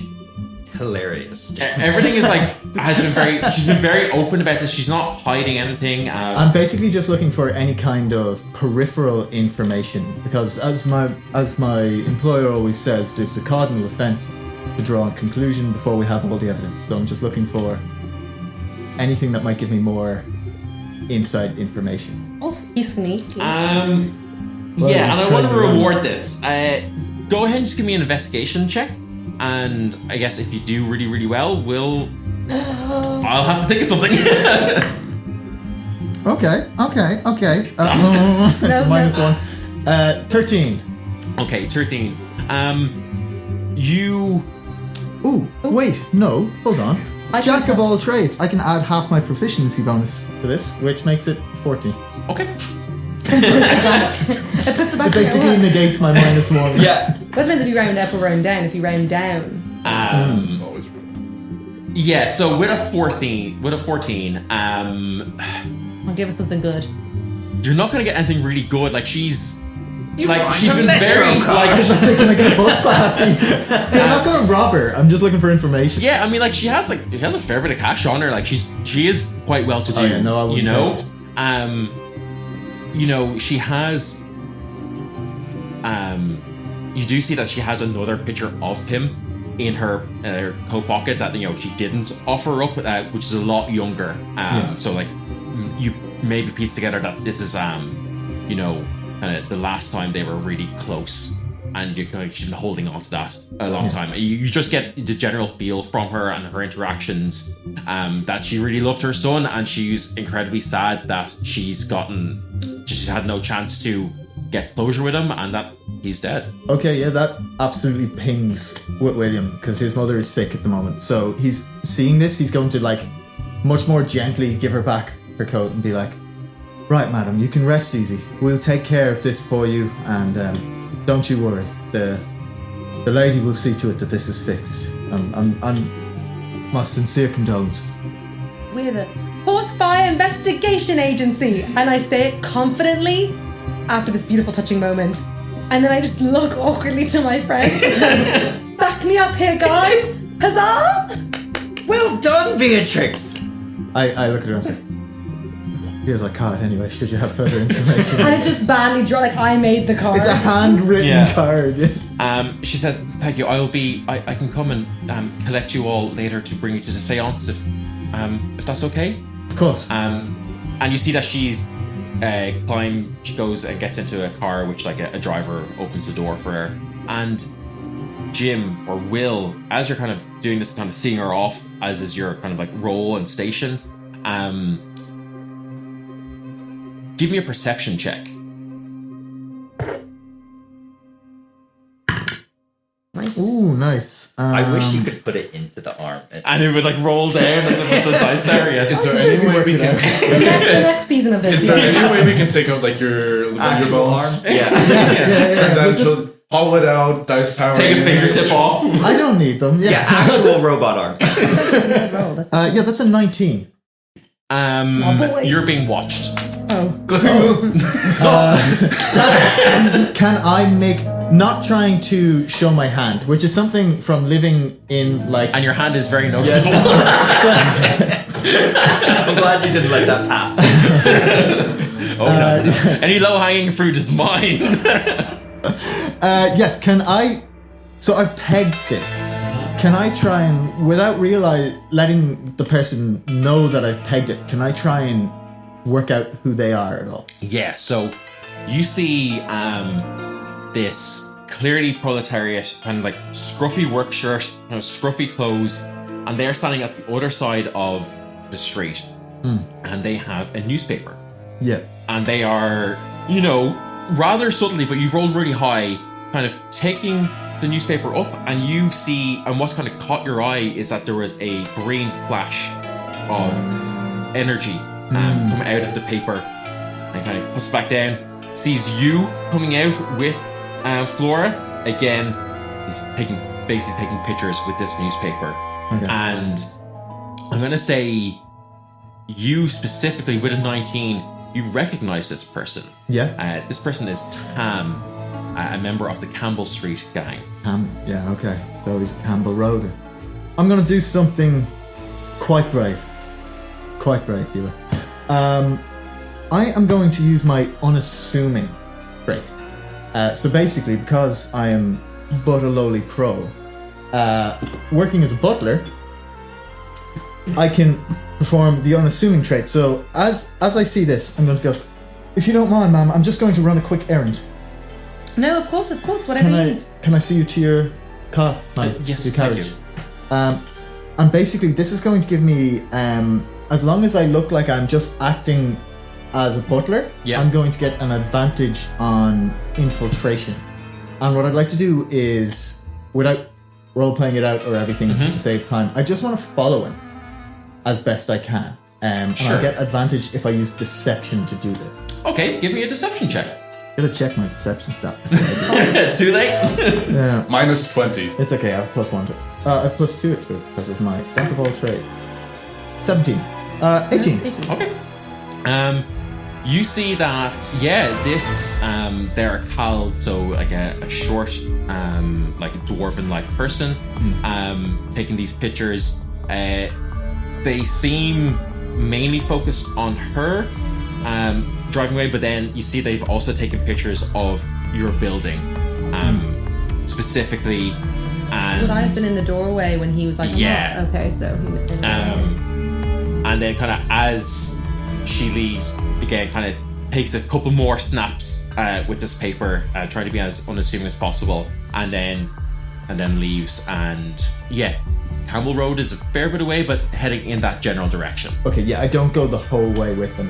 Hilarious. everything is like she's been very open about this. She's not hiding anything. I'm basically just looking for any kind of peripheral information because, as my employer always says, it's a cardinal offence to draw a conclusion before we have all the evidence. So I'm just looking for anything that might give me more inside information. Oh, he's sneaky. Yeah, and I want to reward this. Go ahead and just give me an investigation check. And I guess if you do really, really well, I'll have to think of something. Okay. That's a minus one. 13. Okay, 13. You... Ooh, wait, no, hold on. I Jack can- of all trades. I can add half my proficiency bonus to this, which makes it 14. Okay. It puts it back It to your basically one. negates my minus one. Yeah. What depends if you round up or round down. If you round down, Always right. Yeah, so with a 14, I'll give us something good. you're not gonna get anything really good. Like she's You like find she's a been metro very car. like Can I get a bus pass? See, I'm not gonna rob her. I'm just looking for information. yeah. I mean, like she has a fair bit of cash on her. Like she is quite well to do. Oh, yeah, no, I wouldn't you know, touch. She has. You do see that she has another picture of him in her coat pocket that she didn't offer up, which is a lot younger. So like you maybe piece together that this is kind of the last time they were really close, and she's been holding on to that a long time. You just get the general feel from her and her interactions that she really loved her son, and she's incredibly sad that she's had no chance to get closure with him and that he's dead. Okay, yeah, that absolutely pings with William because his mother is sick at the moment. So he's seeing this. He's going to much more gently give her back her coat and be like, "Right, madam, you can rest easy. We'll take care of this for you, and don't you worry. The lady will see to it that this is fixed. I'm my sincere condolences." We're the Hearthfire Investigation Agency, and I say it confidently after this beautiful touching moment. And then I just look awkwardly to my friends. Back me up here, guys! Huzzah! Well done, Beatrix. I look at her and say, "Here's a card anyway, should you have further information." And it's just badly drawn, like I made the card. It's a handwritten card. She says, "Thank you. I can come and collect you all later to bring you to the seance if that's okay." Of course. And you see that she's she goes and gets into a car, which a driver opens the door for her. And Jim or Will, as you're kind of doing this, kind of seeing her off, as is your kind of role and station, give me a perception check. Nice. Ooh, nice. I wish you could put it into the arm. And it would roll down as if it's a dice area. Is there any way we can? The next season of this. Is there any way we can take out your Actual bones? arm? Yeah. Turn that We'll just into hollow it out, dice power. Take a fingertip off. I don't need them. Yeah, Yeah, actual robot arm. Roll, that's yeah, that's a 19. boy. You're being watched. Can I make, not trying to show my hand, which is something from living in And your hand is very noticeable. I'm glad you didn't let that pass. Oh no. yes. Any low-hanging fruit is mine. Yes, can I, so I've pegged this. Can I try and, without letting the person know that I've pegged it, can I try and work out who they are at all? Yeah, so you see this clearly proletariat, kind of scruffy work shirt, kind of scruffy clothes, and they're standing at the other side of the street, and they have a newspaper. Yeah. And they are, rather subtly, but you've rolled really high, kind of taking the newspaper up, and you see, and what's kind of caught your eye is that there was a green flash of energy coming out of the paper, and kind of puts it back down, sees you coming out with Flora. Again, he's basically taking pictures with this newspaper. Okay. And I'm going to say you specifically, with a 19, you recognize this person. Yeah. This person is Tam, a member of the Campbell Street gang. Yeah, okay. So he's a Campbell Road. I'm going to do something quite brave. Quite brave, Hugh. I am going to use my unassuming trait. So basically, because I am but a lowly crow, working as a butler, I can perform the unassuming trait. So as I see this, I'm going to go, if you don't mind, ma'am, I'm just going to run a quick errand. No, of course, whatever you need. Can I see you to your car? Yes, your carriage. thank you. And basically, this is going to give me, as long as I look like I'm just acting as a butler, I'm going to get an advantage on infiltration. And what I'd like to do is, without role-playing it out or everything to save time, I just want to follow him as best I can. And I'll get advantage if I use deception to do this. Okay, give me a deception check. Gotta check my deception stat before I do it. Too late. Yeah. Minus 20. It's okay, I have +1 to it. I have +2 to it because of my jack of all trades. 17. 18. Okay. You see that, this, they're called, so like a short, like dwarven-like person, taking these pictures. They seem mainly focused on her, driving away, but then you see they've also taken pictures of your building, specifically. And would I have been in the doorway when he was like, yeah. Okay, so he and then kind of as she leaves, again, kind of takes a couple more snaps with this paper, trying to be as unassuming as possible, and then leaves. And Campbell Road is a fair bit away, but heading in that general direction. Okay, I don't go the whole way with them.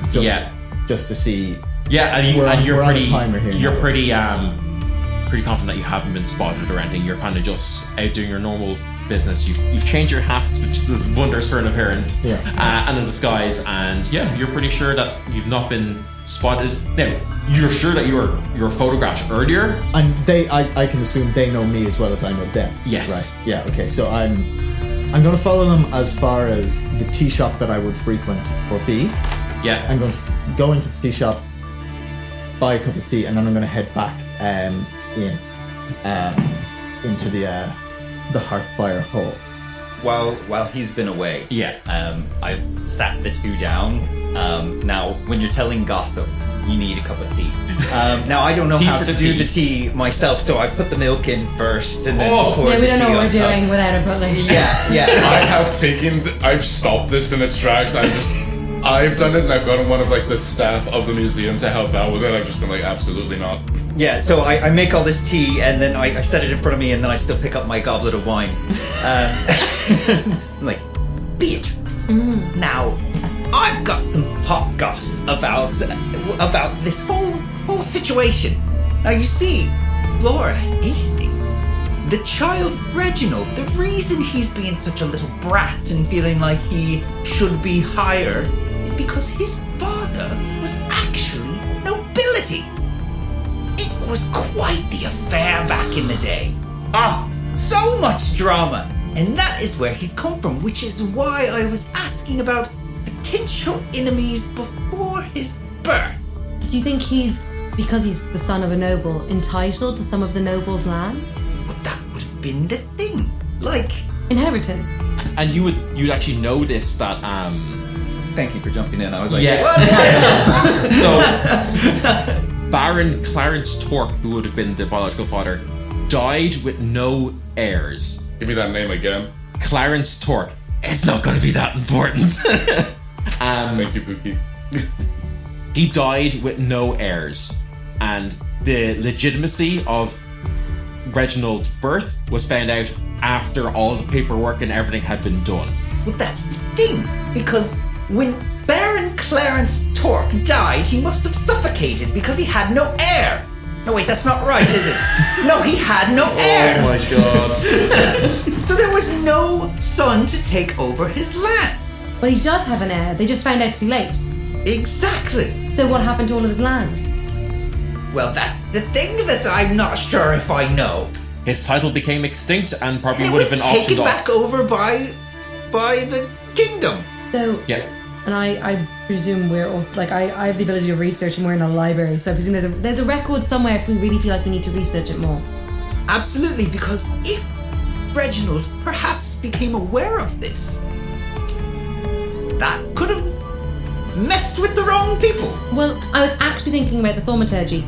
Just to see. Yeah, and you're we're pretty. on a timer here You're now. pretty confident that you haven't been spotted or anything. You're kind of just out doing your normal business. You've changed your hats, which does wonders for an appearance. And a disguise, and you're pretty sure that you've not been spotted. Now, you're sure that you were photographed earlier, And I can assume they know me as well as I know them. Yes. Right. Yeah. Okay. So I'm going to follow them as far as the tea shop that I would frequent or be. Yeah. I'm going to go into the tea shop, buy a cup of tea, and then I'm going to head back into the Hearthfire Hall. While he's been away, Yeah. I've sat the two down. Now, when you're telling gossip, you need a cup of tea. Now, I don't know Tea how for to the do tea. the tea myself, so I've put the milk in first and then poured Yeah, the we don't tea know what on we're top. doing without a butler. Yeah. I've stopped this in its tracks. I've done it, and I've gotten one of like the staff of the museum to help out with it. I've just been like, absolutely not. Yeah, so I make all this tea, and then I set it in front of me, and then I still pick up my goblet of wine. I'm like, Beatrix, now, I've got some hot goss about this whole situation. Now, you see, Laura Hastings, the child Reginald, the reason he's being such a little brat and feeling like he should be higher is because his father was actually nobility. It was quite the affair back in the day. So much drama. And that is where he's come from, which is why I was asking about potential enemies before his birth. Do you think because he's the son of a noble, entitled to some of the noble's land? But that would have been the thing. Like, Inheritance. And you'd actually notice that thank you for jumping in. I was like, Yeah. what? So Baron Clarence Torque, who would have been the biological father, died with no heirs. Give me that name again. Clarence Torque. It's not going to be that important. Thank you, Púca. He died with no heirs, and the legitimacy of Reginald's birth was found out after all the paperwork and everything had been done. Well, that's the thing, because when Baron Clarence Torque died, he must have suffocated because he had no air. No, wait, that's not right, is it? No, he had no air. Oh my god. So there was no sun to take over his land. But he does have an heir. They just found out too late. Exactly. So what happened to all of his land? Well, that's the thing that I'm not sure if I know. His title became extinct and probably It would was have been taken auctioned off. back over by the kingdom. So, Yeah. and I presume we're also, like, I have the ability to research and we're in a library, so I presume there's a record somewhere if we really feel like we need to research it more. Absolutely, because if Reginald perhaps became aware of this, that could have messed with the wrong people. Well, I was actually thinking about the thaumaturge.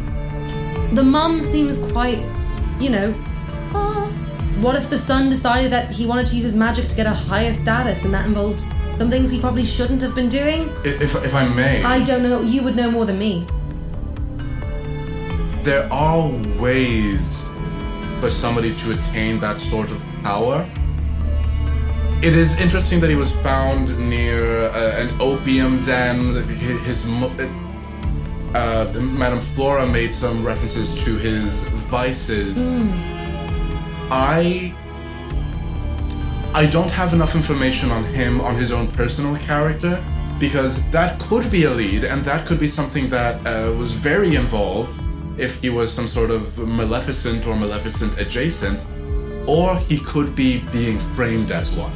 The mum seems quite, what if the son decided that he wanted to use his magic to get a higher status and that involved some things he probably shouldn't have been doing? If I may, I don't know. You would know more than me. there are ways for somebody to attain that sort of power. It is interesting that he was found near an opium den. Madame Flora made some references to his vices. I don't have enough information on him, on his own personal character, because that could be a lead, and that could be something that was very involved if he was some sort of maleficent or maleficent adjacent, or he could be being framed as one.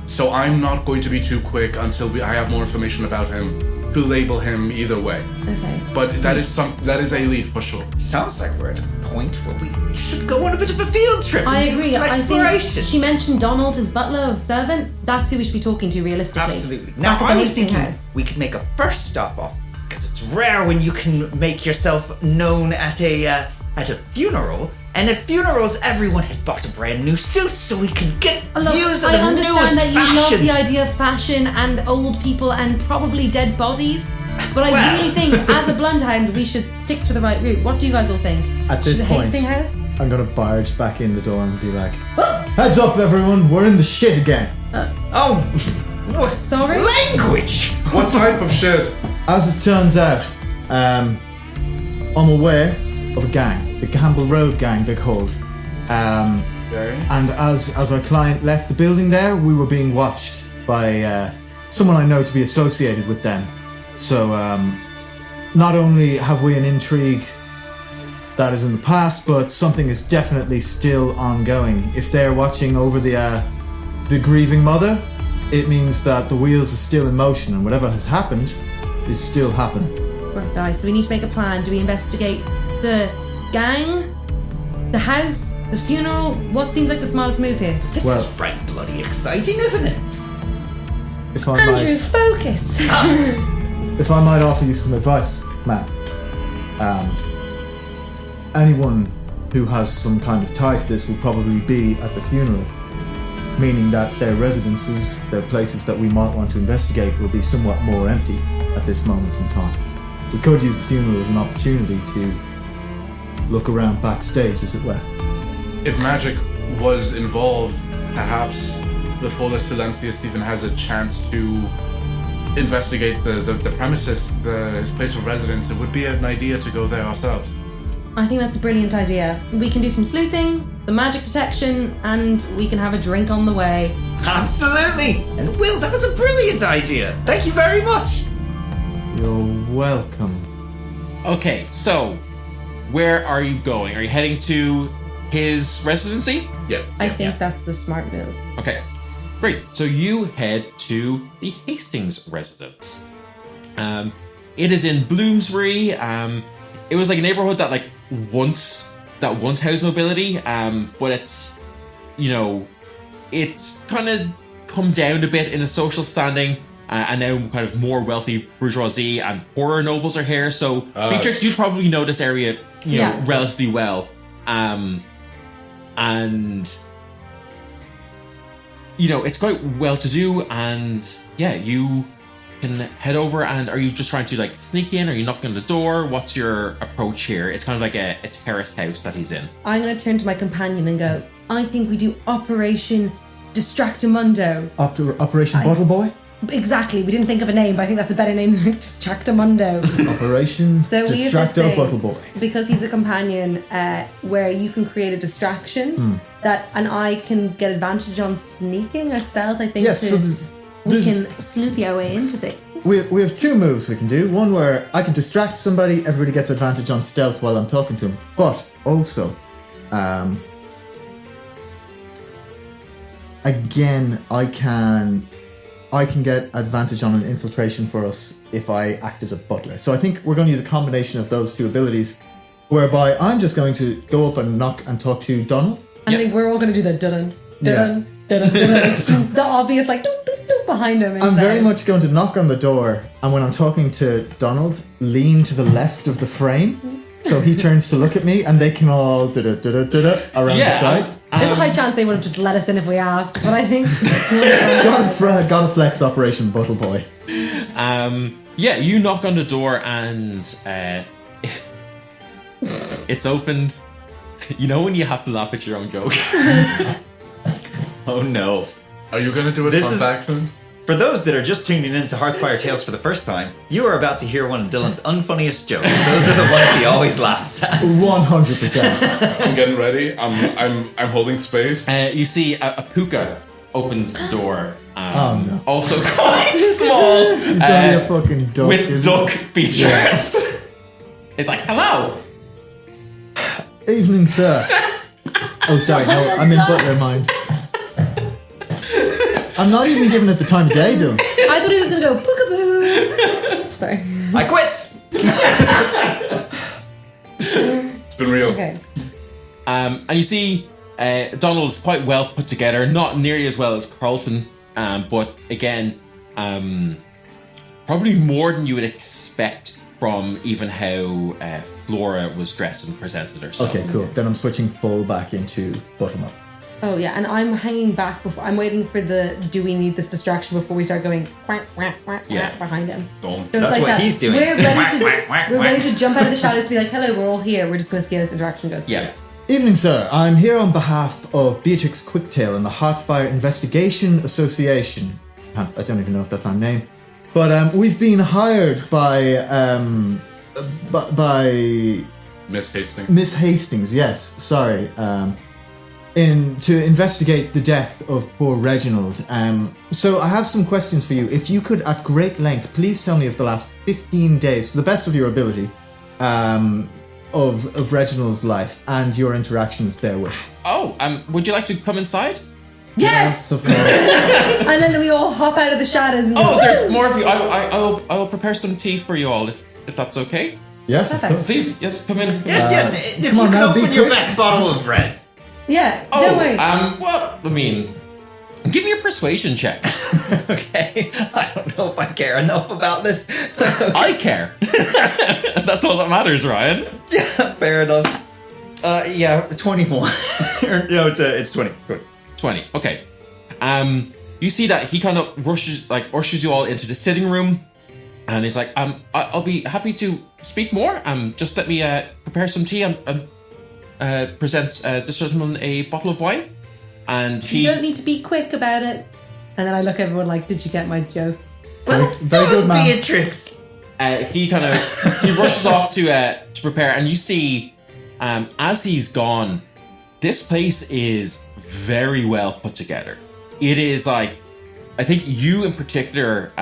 So I'm not going to be too quick until I have more information about him to label him either way. Okay. But that is a lead for sure. Sounds like we're at a point where we should go on a bit of a field trip I and do agree. some I think exploration. she mentioned Donald, his butler or servant. That's who we should be talking to realistically. Absolutely. Now, Back at the I was Hastings thinking house. we could make a first stop off, because it's rare when you can make yourself known at a funeral. And at funerals, everyone has bought a brand new suit, so we can get Look, views of I the understand newest that you fashion. love the idea of fashion and old people and probably dead bodies, but I Well. really think, as a bloodhound, we should stick to the right route. What do you guys all think? At this Should point- Hastings house? I'm gonna barge back in the door and be like, heads up everyone, we're in the shit again. Oh, what Sorry? language? What type of shit? As it turns out, I'm aware of a gang, the Campbell Road gang they're called. Okay. And as our client left the building there, we were being watched by someone I know to be associated with them. So not only have we an intrigue that is in the past, but something is definitely still ongoing. If they're watching over the grieving mother, it means that the wheels are still in motion, and whatever has happened is still happening. Right, guys, so we need to make a plan. Do we investigate the gang, the house, the funeral? What seems like the smartest move here? This Well- is right bloody exciting, isn't it? If I Andrew, might, focus! if I might offer you some advice, Matt. Anyone who has some kind of tie to this will probably be at the funeral, meaning that their residences, their places that we might want to investigate, will be somewhat more empty at this moment in time. We could use the funeral as an opportunity to look around backstage, as it were. If magic was involved, perhaps before the Silencius even has a chance to investigate the premises, his place of residence, it would be an idea to go there ourselves. I think that's a brilliant idea. We can do some sleuthing, some magic detection, and we can have a drink on the way. Absolutely. And Will, that was a brilliant idea. Thank you very much. You're welcome. Okay, so where are you going? Are you heading to his residency? Yeah. I think that's the smart move. Okay, great. So you head to the Hastings residence. It is in Bloomsbury. It was like a neighborhood that once housed nobility, but it's it's kind of come down a bit in a social standing. And now kind of more wealthy bourgeoisie and poorer nobles are here. So, Beatrix, you probably know this area, Yeah. relatively well. And, it's quite well-to-do. And, yeah, you can head over. And are you just trying to, sneak in? Are you knocking on the door? What's your approach here? It's kind of like a terrace house that he's in. I'm going to turn to my companion and go, I think we do Operation Distractamundo. Operation Bottle Boy? Exactly. We didn't think of a name, but I think that's a better name than Distractamundo. Operation So we have this Distracto thing, Bottle Boy. because he's a companion, where you can create a distraction and I can get advantage on sneaking or stealth. I think Yes, so we can sleuth our way into things. we have two moves we can do. One where I can distract somebody, everybody gets advantage on stealth while I'm talking to him. But also, again, I can get advantage on an infiltration for us if I act as a butler. So I think we're going to use a combination of those two abilities, whereby I'm just going to go up and knock and talk to Donald. I think we're all going to do the dun dun dun dun. It's the obvious like doo, doo, doo behind him. I'm very much going to knock on the door, and when I'm talking to Donald, lean to the left of the frame, so he turns to look at me, and they can all around the side. There's a high chance they would have just let us in if we asked, but I think Got a flex Operation Buttle Boy. You knock on the door and it's opened. You know when you have to laugh at your own joke? Oh no. Are you gonna do a This Trump is- accent? For those that are just tuning in to Hearthfire Tales for the first time, you are about to hear one of Dylan's unfunniest jokes. Those are the ones he always laughs at. 100%. I'm getting ready. I'm holding space. You see a Púca opens the door. Oh, no. Also quite small. He's gonna be a fucking duck. with isn't duck features. It's like, hello. he? Evening, sir. Oh, sorry, no, I'm in butler mind. I'm not even giving it the time of day, Dylan. I thought he was going to go Púca-boo. Sorry. I quit! It's been real. Okay. And you see Donald's quite well put together, not nearly as well as Carlton, but again, probably more than you would expect from even how Flora was dressed and presented herself. Okay, cool. Then I'm switching full back into bottom up. Oh yeah, and I'm hanging back before I'm waiting for the do we need this distraction before we start going quack, quack, quack, quack behind him. Don't. So That's it's like what that. he's doing. We're Quack, quack, ready to jump out of the shadows to be like, hello, we're all here. We're just gonna see how this interaction goes Yes. first. Evening, sir. I'm here on behalf of Beatrix Quicktail and the Hearthfire Investigation Association. I don't even know if that's our name. But we've been hired by Ms Hastings. Ms Hastings, yes, sorry, to investigate the death of poor Reginald. So I have some questions for you. If you could, at great length, please tell me of the last 15 days, to the best of your ability, of Reginald's life and your interactions therewith. Oh, would you like to come inside? Yes! Of course. And then we all hop out of the shadows and Oh, go, there's more of you. I will prepare some tea for you all if that's okay. Yes, of Perfect. course. Please, yes, come in. Yes, if come you on could now, be open your quick. best bottle of red. yeah, Oh, don't worry. well, I mean, give me a persuasion check. Okay, I don't know if I care enough about this. I care. That's all that matters, Ryan. Yeah, fair enough. 21. No, it's 20. 20. Okay. You see that he kind of ushers you all into the sitting room, and he's like, I'll be happy to speak more. Just let me prepare some tea and present this gentleman a bottle of wine. And You don't need to be quick about it. And then I look at everyone like, did you get my joke? Well, Very good, man. Beatrix. he rushes off to prepare, and you see, as he's gone, this place is very well put together. It is like, I think you in particular,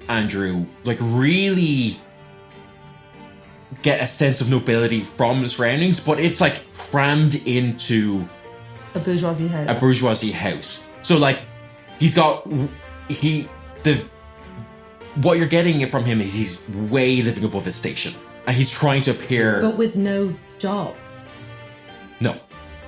Andrew, like really get a sense of nobility from the surroundings, but it's like crammed into A bourgeoisie house. a bourgeoisie house. So like, what you're getting from him is he's way living above his station, and he's trying to appear. but with no job. No,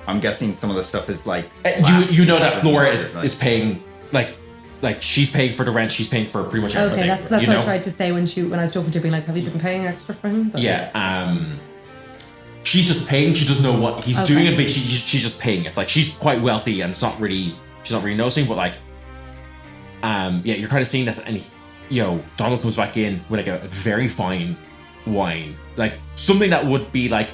I'm guessing some of the stuff is like. you know that glass Flora and is paying like she's paying for the rent. She's paying for pretty much everything. Okay, that's you what know? I tried to say when I was talking to her, being like, have you been paying extra for him? But Yeah. She's just paying. She doesn't know what he's Okay. doing it, but she's just paying it. Like, she's quite wealthy, and she's not really noticing. But like, you're kind of seeing this, and Donald comes back in with like a very fine wine, like something that would be like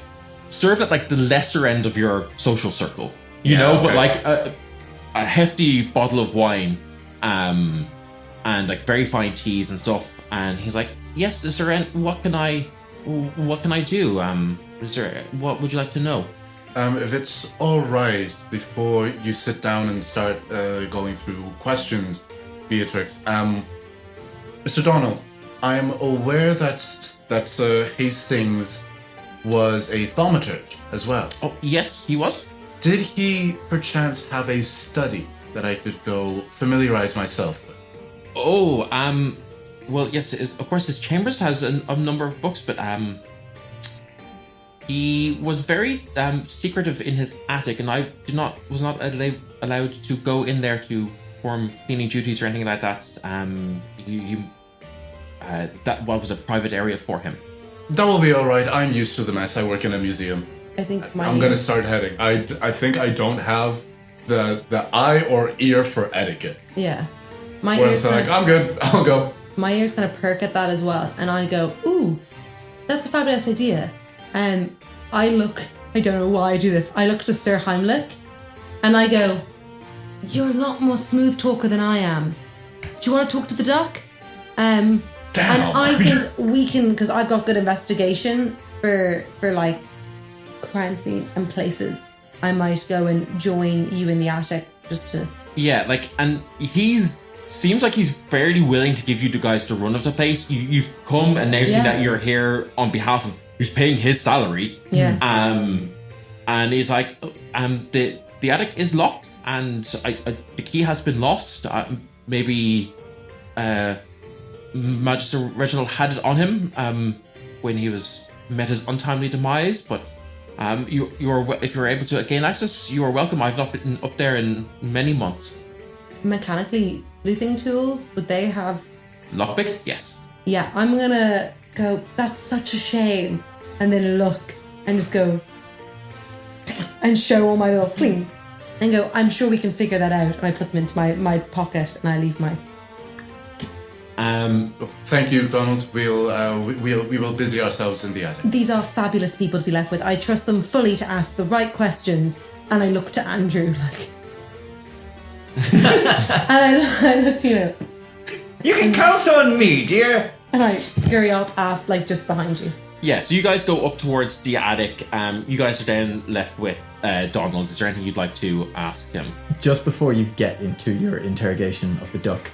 served at like the lesser end of your social circle, you know, but okay. like a hefty bottle of wine, and like very fine teas and stuff. And he's like, "Yes, is there what can I do? What would you like to know?" If it's all right, before you sit down and start going through questions, Beatrix, Mr. Donald, I am aware that Hastings was a thaumaturge as well. Oh, yes, he was. Did he perchance have a study that I could go familiarize myself with? Oh, well, yes, of course, his chambers has a number of books, but he was very secretive in his attic, and I was not allowed to go in there to perform cleaning duties or anything like that. That was a private area for him. That will be all right. I'm used to the mess. I work in a museum. I think I'm gonna start heading. I think I don't have the eye or ear for etiquette. Yeah. My Where ears I'm like, I'm good. I'll go. My ears kind of perk at that as well, and I go, "Ooh, that's a fabulous idea." And I don't know why I do this. I look to Sir Heimlich, and I go, "You're a lot more smooth talker than I am. Do you want to talk to the duck?" Damn. And I think we can, because I've got good investigation for like crime scenes and places. I might go and join you in the attic just to. Yeah, like, and seems like he's fairly willing to give you the guys the run of the place. You've come announcing that you're here on behalf of who's paying his salary. Yeah. And he's like, the attic is locked, and the key has been lost. Maybe, Magister Reginald had it on him when he met his untimely demise. But if you're able to gain access, you are welcome. I've not been up there in many months. Mechanically sleuthing tools, would they have Lockpicks? Yes. Yeah, I'm gonna go, "That's such a shame," and then look and just go and show all my little fling and go, "I'm sure we can figure that out." And I put them into my pocket and I leave my. Thank you, Donald. We will busy ourselves in the attic. These are fabulous people to be left with. I trust them fully to ask the right questions. And I look to Andrew like. And I looked, You can count on me, dear. and I scurry up like just behind you. Yeah, so you guys go up towards the attic. You guys are then left with Donald. Is there anything you'd like to ask him? Just before you get into your interrogation of the duck,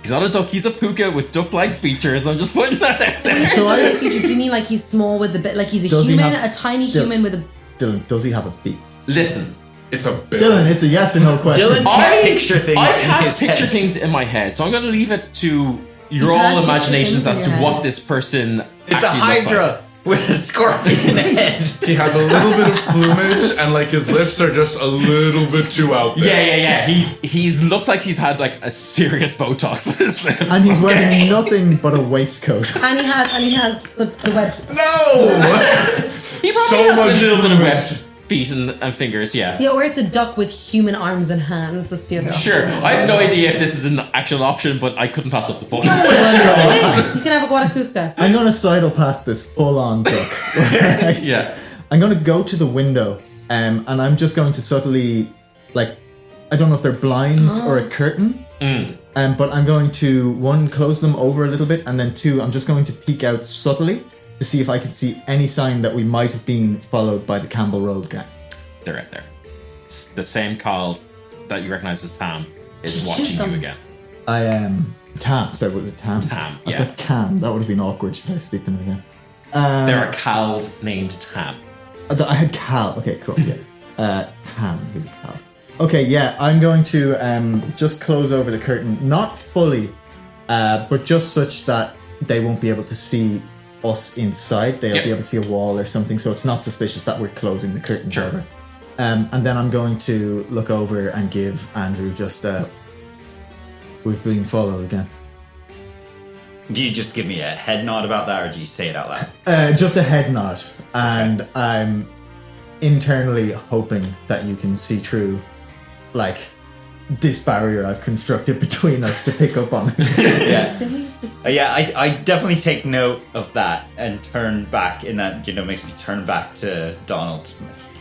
He's not a duck, he's a Púca with duck-like features. I'm just putting that out there. So Like features, do you mean like he's small with the bit, like he's a Does he human, have- a tiny human with a. Dylan, does he have a beak? Listen, It's a bit. Dylan, it's a yes or no question. Dylan can't picture things I in can't his picture head. things in my head, so I'm going to leave it to your You can't all picture imaginations things as in to your what head. this person It's a actually looks like. hydra with a scorpion head. He has a little bit of plumage, and like his lips are just a little bit too out there. Yeah. He's looks like he's had like a serious Botox in his lips. And he's wearing nothing but a waistcoat. And he has the web. No. He probably so has much a little bit of plumage. webbed feet and fingers, yeah. Yeah, or it's a duck with human arms and hands. That's the other option. Sure, I have no idea if this is an actual option, but I couldn't pass up the ball. You can have a guaracuca. I'm going to sidle past this full-on duck. Yeah. I'm going to go to the window, and I'm just going to subtly, like, I don't know if they're blinds or a curtain, but I'm going to, one, close them over a little bit, and then two, I'm just going to peek out subtly to see if I can see any sign that we might have been followed by the Campbell Road gang. They're right there. It's the same Carls that you recognize as Tam is Shoot watching them. you again. I am Tam. Sorry, was it Tam? Tam, I yeah. thought Cam. That would have been awkward. Should I speak to them again? There are Cald named Tam. I had Cal. Okay, cool. Yeah. Tam. Who's Cal? Okay, yeah. I'm going to just close over the curtain, not fully, but just such that they won't be able to see us inside. They'll Yep. be able to see a wall or something, so it's not suspicious that we're closing the curtain. Sure. Over. And then I'm going to look over and give Andrew just we've been followed again. Do you just give me a head nod about that, or do you say it out loud? Just a head nod, and I'm internally hoping that you can see through, like, this barrier I've constructed between us to pick up on it. Yeah, I definitely take note of that and turn back. In that, makes me turn back to Donald.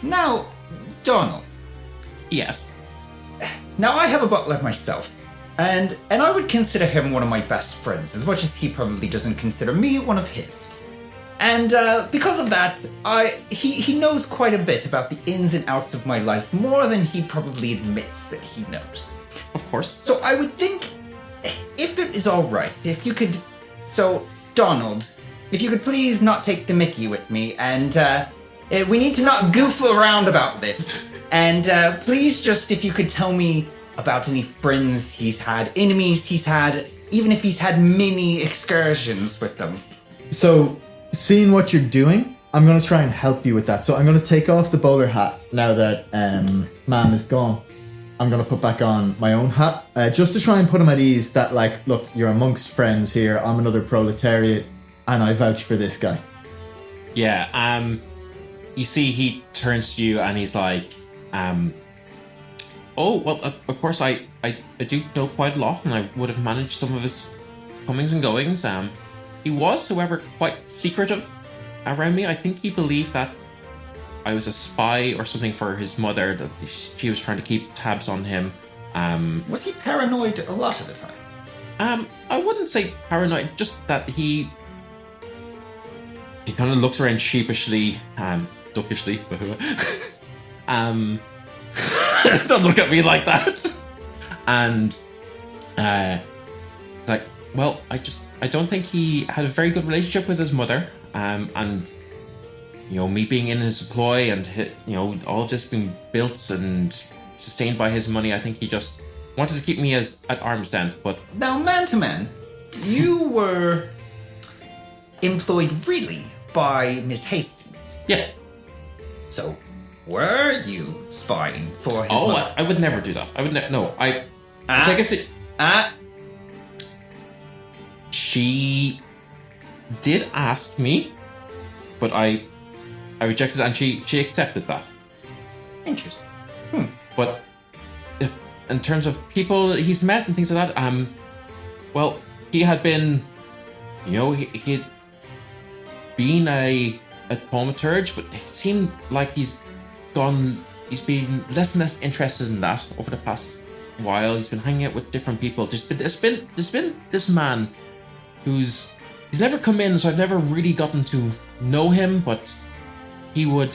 Now, Donald. Yes. Now I have a butler myself, And I would consider him one of my best friends, as much as he probably doesn't consider me one of his. And because of that, he knows quite a bit about the ins and outs of my life, more than he probably admits that he knows. Of course. So I would think, if it is all right, if you could... So, Donald, if you could please not take the mickey with me, and we need to not goof around about this. And please just, if you could tell me about any friends he's had, enemies he's had, even if he's had mini excursions with them. So, seeing what you're doing, I'm going to try and help you with that. So I'm going to take off the bowler hat now that Ma'am is gone. I'm going to put back on my own hat, just to try and put him at ease that, like, look, you're amongst friends here, I'm another proletariat, and I vouch for this guy. Yeah, you see he turns to you and he's like, oh, well, of course, I do know quite a lot, and I would have managed some of his comings and goings. He was, however, quite secretive around me. I think he believed that I was a spy or something for his mother, that she was trying to keep tabs on him. Was he paranoid a lot of the time? I wouldn't say paranoid, just that he kind of looks around sheepishly, duckishly. Don't look at me like that. And like, well, I don't think he had a very good relationship with his mother. And you know, me being in his employ and you know, all of this being built and sustained by his money, I think he just wanted to keep me at arm's length. But now, man to man, you were employed really by Ms Hastings. yes. So, were you spying for his Oh, mother? I would never do that. I would never. No, I take a seat. She did ask me, but I rejected it, and she accepted that. Interesting. But in terms of people he's met and things like that, well, he had been, you know, he'd been a thaumaturge, but it seemed like he's been less and less interested in that over the past while. He's been hanging out with different people. There's been this man he's never come in, so I've never really gotten to know him, but he would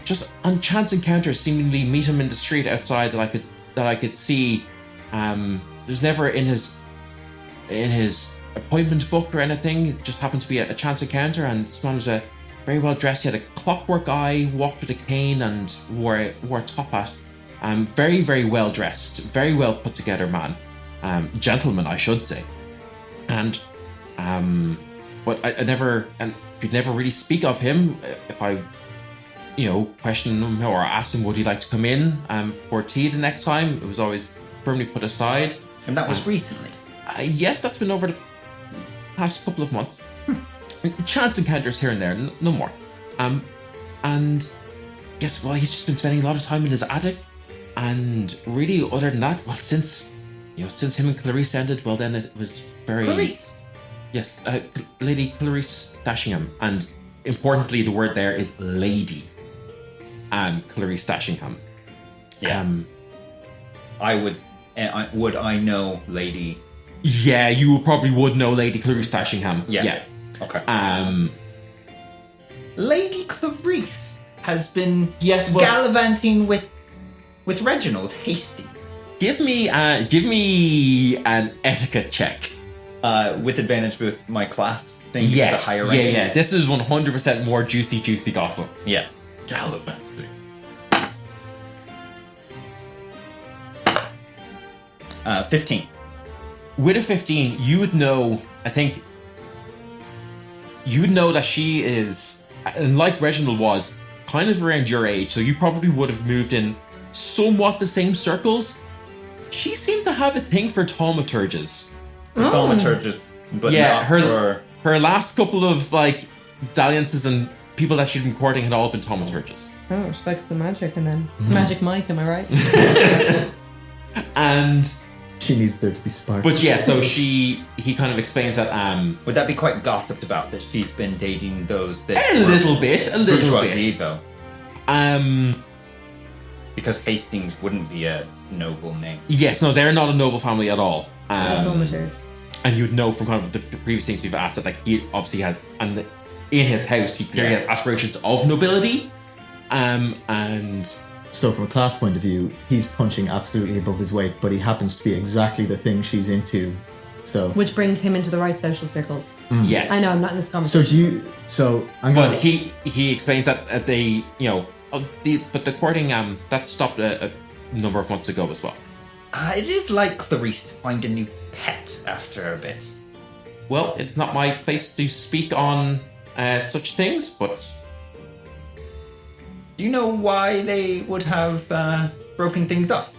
just on chance encounters seemingly meet him in the street outside that I could see. There's never in his appointment book or anything. It just happened to be a chance encounter, and this man was very well dressed. He had a clockwork eye, walked with a cane, and wore a top hat. Very, very well dressed, very well put together man. Gentleman, I should say. And but I never, and you'd never really speak of him. If I, you know, questioned him or asked him would he like to come in for tea the next time, it was always firmly put aside. And that was recently? Yes, that's been over the past couple of months. Chance encounters here and there, no more. And yes, well, he's just been spending a lot of time in his attic, and really, other than that, well, since him and Clarice ended, well, then it was very... Clarice? Yes, Lady Clarice Dashingham, and importantly, the word there is lady. Clarice Dashingham. Yeah. Would I know Lady? Yeah, you probably would know Lady Clarice Dashingham. Yeah. Okay. Lady Clarice has been gallivanting with Reginald Hastings. Give me an etiquette check. With advantage with my class thing. Yes. It's a higher ranking. Yeah. This is 100% more juicy gossip. Yeah. Gallivanting. 15. With a 15, you would know. I think you would know that she is, and like Reginald was, kind of around your age. So you probably would have moved in somewhat the same circles. She seemed to have a thing for thaumaturges. Thaumaturges, but yeah, not her last couple of like dalliances and people that she'd been courting had all been thaumaturges. Oh, she likes the magic, and then Magic Mike, am I right? And She needs there to be spark. but yeah, so he kind of explains that would that be quite gossiped about that she's been dating those that a little bit. bourgeoisie though? Because Hastings wouldn't be a noble name. Yes, no, they're not a noble family at all. Thaumaturge. And you'd know from kind of the previous things we've asked that like he obviously has, and in his house he clearly has aspirations of nobility. And So from a class point of view, he's punching absolutely above his weight, but he happens to be exactly the thing she's into. So Which brings him into the right social circles. yes, I know I'm not in this so conversation. do you? So I'm But gonna. he explains that they, you know, but the courting that stopped a number of months ago as well. It is like Clarice to find a new pet after a bit. Well, it's not my place to speak on such things, but Do you know why they would have broken things up?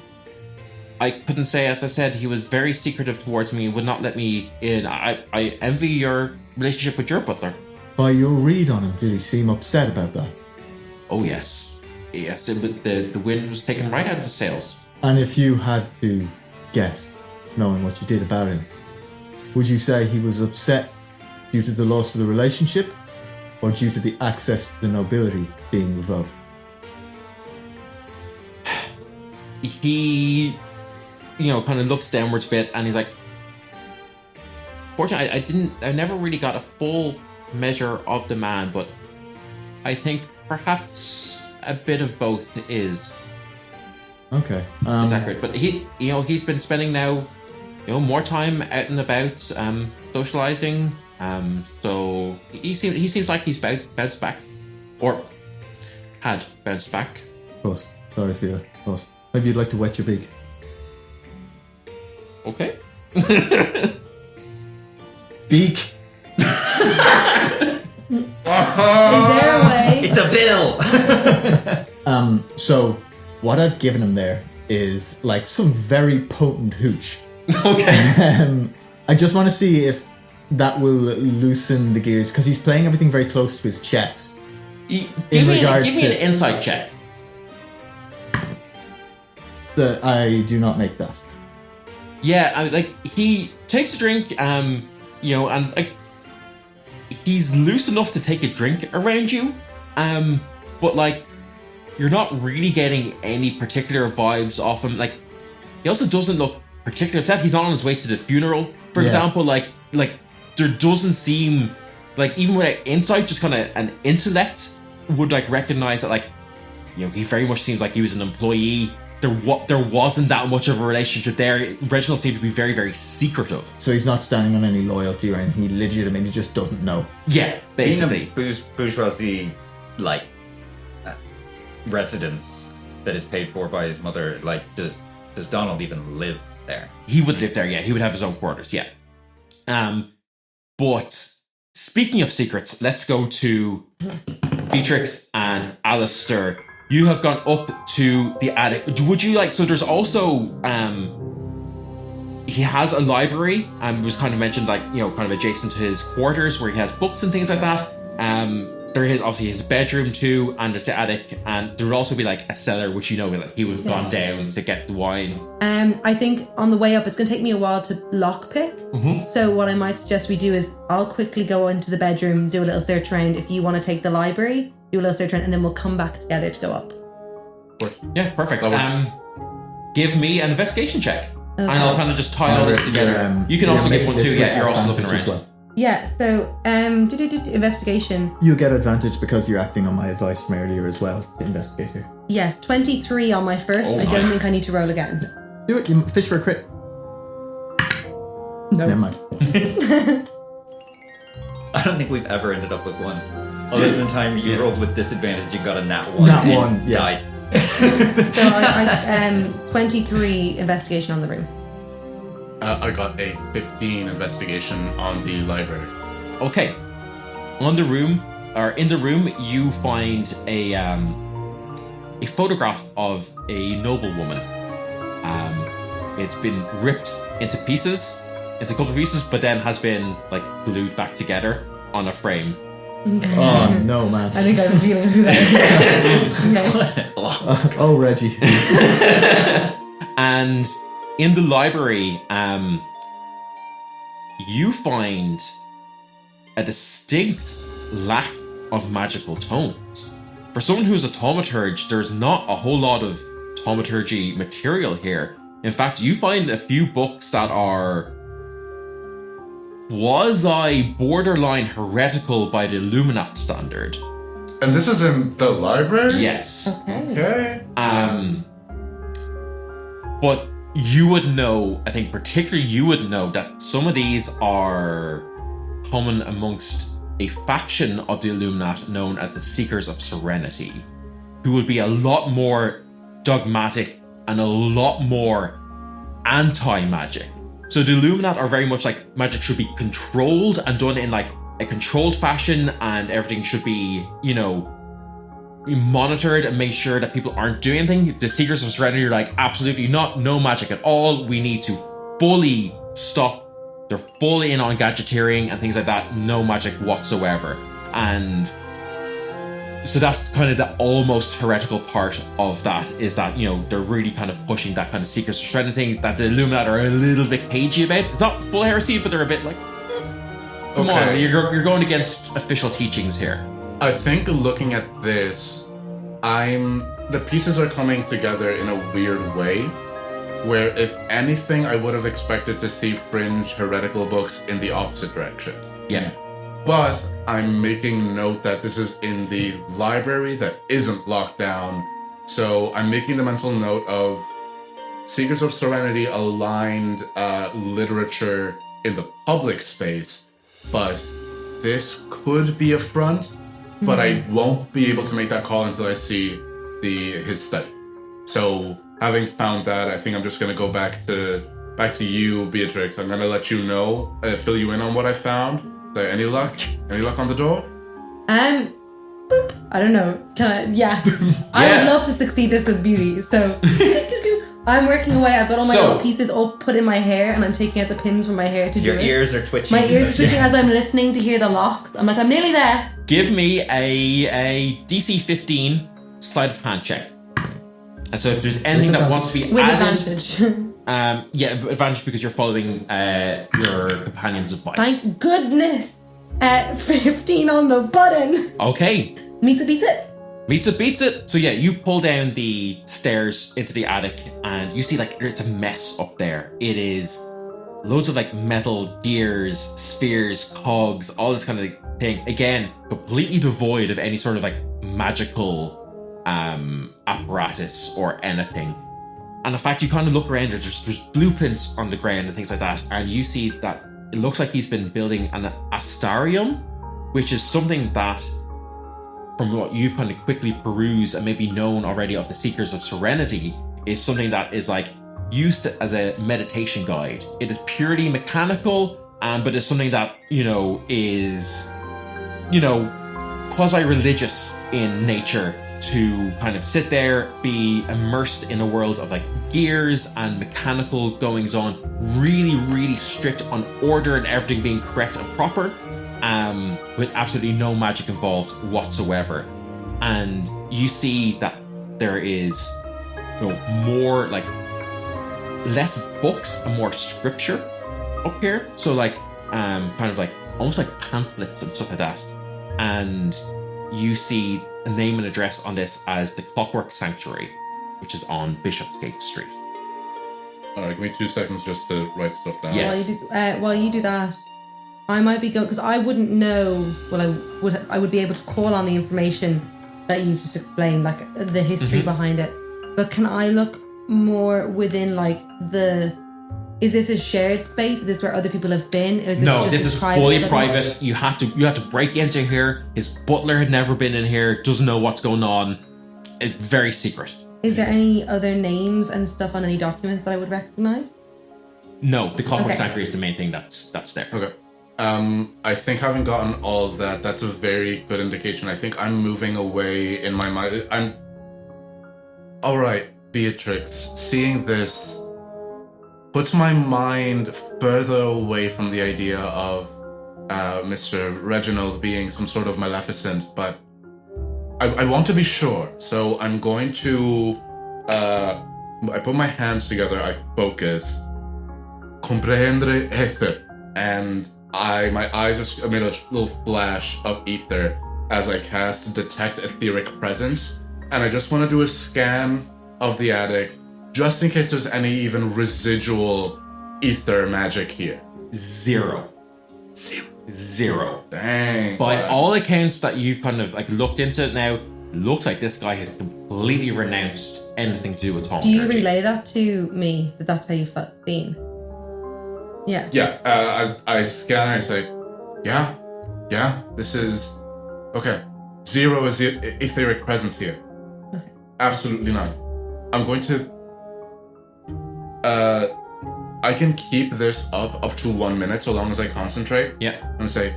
I couldn't say. As I said, he was very secretive towards me, would not let me in. I envy your relationship with your butler. By your read on him, did he seem upset about that? Oh yes, but the wind was taken right out of his sails. And if you had to guess, knowing what you did about him, would you say he was upset due to the loss of the relationship, or due to the access to the nobility being revoked? He, kind of looks downwards a bit, and he's like, "Fortunately, I never really got a full measure of the man, but I think perhaps a bit of both is Okay. accurate. But he's been spending now, more time out and about, socializing. So he seems like he's bounced back, or had bounced back. Boss. Sorry for your boss. Maybe you'd like to wet your beak. Okay. Beak. Is there a way? It's a bill! So what I've given him there is like some very potent hooch. Okay. I just want to see if that will loosen the gears, because he's playing everything very close to his chest. Give me regards an to- insight check. I do not make that. Yeah, he takes a drink, and like he's loose enough to take a drink around you, but like you're not really getting any particular vibes off him. Like he also doesn't look particularly upset. He's on his way to the funeral, for example. Like there doesn't seem like, even with insight, just kind of an intellect would like recognize that he very much seems like he was an employee. There wasn't that much of a relationship there. Reginald seemed to be very, very secretive. So he's not standing on any loyalty or anything. He legitimately just doesn't know. Yeah, basically. Being a bourgeoisie, residence that is paid for by his mother, does Donald even live there? He would live there, yeah. He would have his own quarters, yeah. But speaking of secrets, let's go to Beatrix and Alistair. You have gone up to the attic. Would you like... So there's also... he has a library, and was kind of mentioned, kind of adjacent to his quarters, where he has books and things like that. There is obviously his bedroom too, and there's the attic, and there would also be a cellar, which he would have gone down to get the wine. I think on the way up, it's going to take me a while to lockpick. So what I might suggest we do is I'll quickly go into the bedroom, do a little search around. If you want to take the library, do a little search around, and then we'll come back together to go up. Of course. Yeah, perfect. That works. Give me an investigation check. Okay. And I'll kind of just tie all this together. You can also give one too, yeah, you're also looking advantage around. as well. Yeah, so investigation. You'll get advantage because you're acting on my advice from earlier as well, the investigator. Yes, 23 on my first. Oh, I don't nice. think I need to roll again. Do it, you fish for a crit. No. Never mind. I don't think we've ever ended up with one. Other than the time you rolled with disadvantage, you got a nat 1. Nat and 1, yeah. died. So I 23 investigation on the room. I got a 15 investigation on the library. Okay. In the room, you find a photograph of a noblewoman. It's been ripped into a couple of pieces, but then has been glued back together on a frame. Oh, no, man. I think I have a feeling who that is. Okay. Oh, Reggie. And in the library, you find a distinct lack of magical tomes. For someone who's a thaumaturge, there's not a whole lot of thaumaturgy material here. In fact, you find a few books that are quasi-borderline heretical by the Illuminat standard. And this is in the library? Yes. Okay. But you would know, I think particularly you would know that some of these are common amongst a faction of the Illuminat known as the Seekers of Serenity, who would be a lot more dogmatic and a lot more anti-magic. So the Illuminat are very much like magic should be controlled and done in like a controlled fashion, and everything should be, you know, monitored and make sure that people aren't doing anything. The Seekers of Serenity are like, absolutely not, no magic at all. We need to fully stop. They're fully in on gadgeteering and things like that. No magic whatsoever. And so that's kind of the almost heretical part of that, is that, you know, they're really kind of pushing that kind of Seekers of Serenity thing that the Illuminat are a little bit cagey about. It's not full heresy, but they're a bit like, come on, you're going against official teachings here. I think looking at this, the pieces are coming together in a weird way, where if anything, I would have expected to see fringe heretical books in the opposite direction. Yeah. But I'm making note that this is in the library that isn't locked down, so I'm making the mental note of Seekers of Serenity aligned literature in the public space, but this could be a front, but I won't be able to make that call until I see his study. So having found that, I think I'm just gonna go back to you, Beatrix. I'm gonna let you know, fill you in on what I found. So any luck? Any luck on the door? Boop. I don't know. Yeah. I would love to succeed this with beauty. So I'm working away. I've got all my little pieces all put in my hair, and I'm taking out the pins from my hair to do it. Your ears are twitching. My ears are twitching as I'm listening to hear the locks. I'm like, I'm nearly there. Give me a DC 15 sleight of hand check. And so if there's anything that wants to be with added... advantage. Advantage because you're following your companion's advice. Thank goodness. 15 on the button. Okay. Meets it. Beats it. So yeah, you pull down the stairs into the attic and you see like it's a mess up there. It is loads of like metal gears, spheres, cogs, all this kind of thing. Again, completely devoid of any sort of like magical apparatus or anything. And in fact, you kind of look around, there's blueprints on the ground and things like that, and you see that it looks like he's been building an astarium, which is something that, from what you've kind of quickly perused and maybe known already of the Seekers of Serenity, is something that is like used as a meditation guide. It is purely mechanical, but it's something that, you know, is, you know, quasi-religious in nature, to kind of sit there, be immersed in a world of like gears and mechanical goings on, really, really strict on order and everything being correct and proper, with absolutely no magic involved whatsoever. And you see that there is, you know, more like less books and more scripture up here. So like kind of like almost like pamphlets and stuff like that. And you see a name and address on this as the Clockwork Sanctuary, which is on Bishopsgate Street. Alright, give me 2 seconds just to write stuff down. Yes. While you do that, I might be going, because I wouldn't know. Well, I would be able to call on the information that you've just explained, like the history behind it. But can I look more within like is this a shared space? Is this where other people have been? Or is this No, just this a is private fully study? private. You have to break into here. His butler had never been in here, doesn't know what's going on. It's very secret. Is there any other names and stuff on any documents that I would recognize? No, the Clockwork Okay. Sanctuary is the main thing that's there. Okay. I think having gotten all of that, that's a very good indication. I think I'm moving away in my mind. Alright, Beatrix, seeing this puts my mind further away from the idea of Mr. Reginald being some sort of Maleficent, but I want to be sure, so I'm going to I put my hands together, I focus, comprehendre ether, and my eyes just made a little flash of ether as I cast Detect Etheric Presence, and I just want to do a scan of the attic, just in case there's any even residual ether magic here. Zero. Dang. By all accounts that you've kind of like looked into it now, looks like this guy has completely renounced anything to do with thaumaturgy. Do you relay that to me, that that's how you felt seen? Yeah. Yeah, I scan her and say, yeah, this is... Okay, 0 is the etheric presence here. Okay. Absolutely none. I'm going to... I can keep this up to 1 minute so long as I concentrate. Yeah. And say,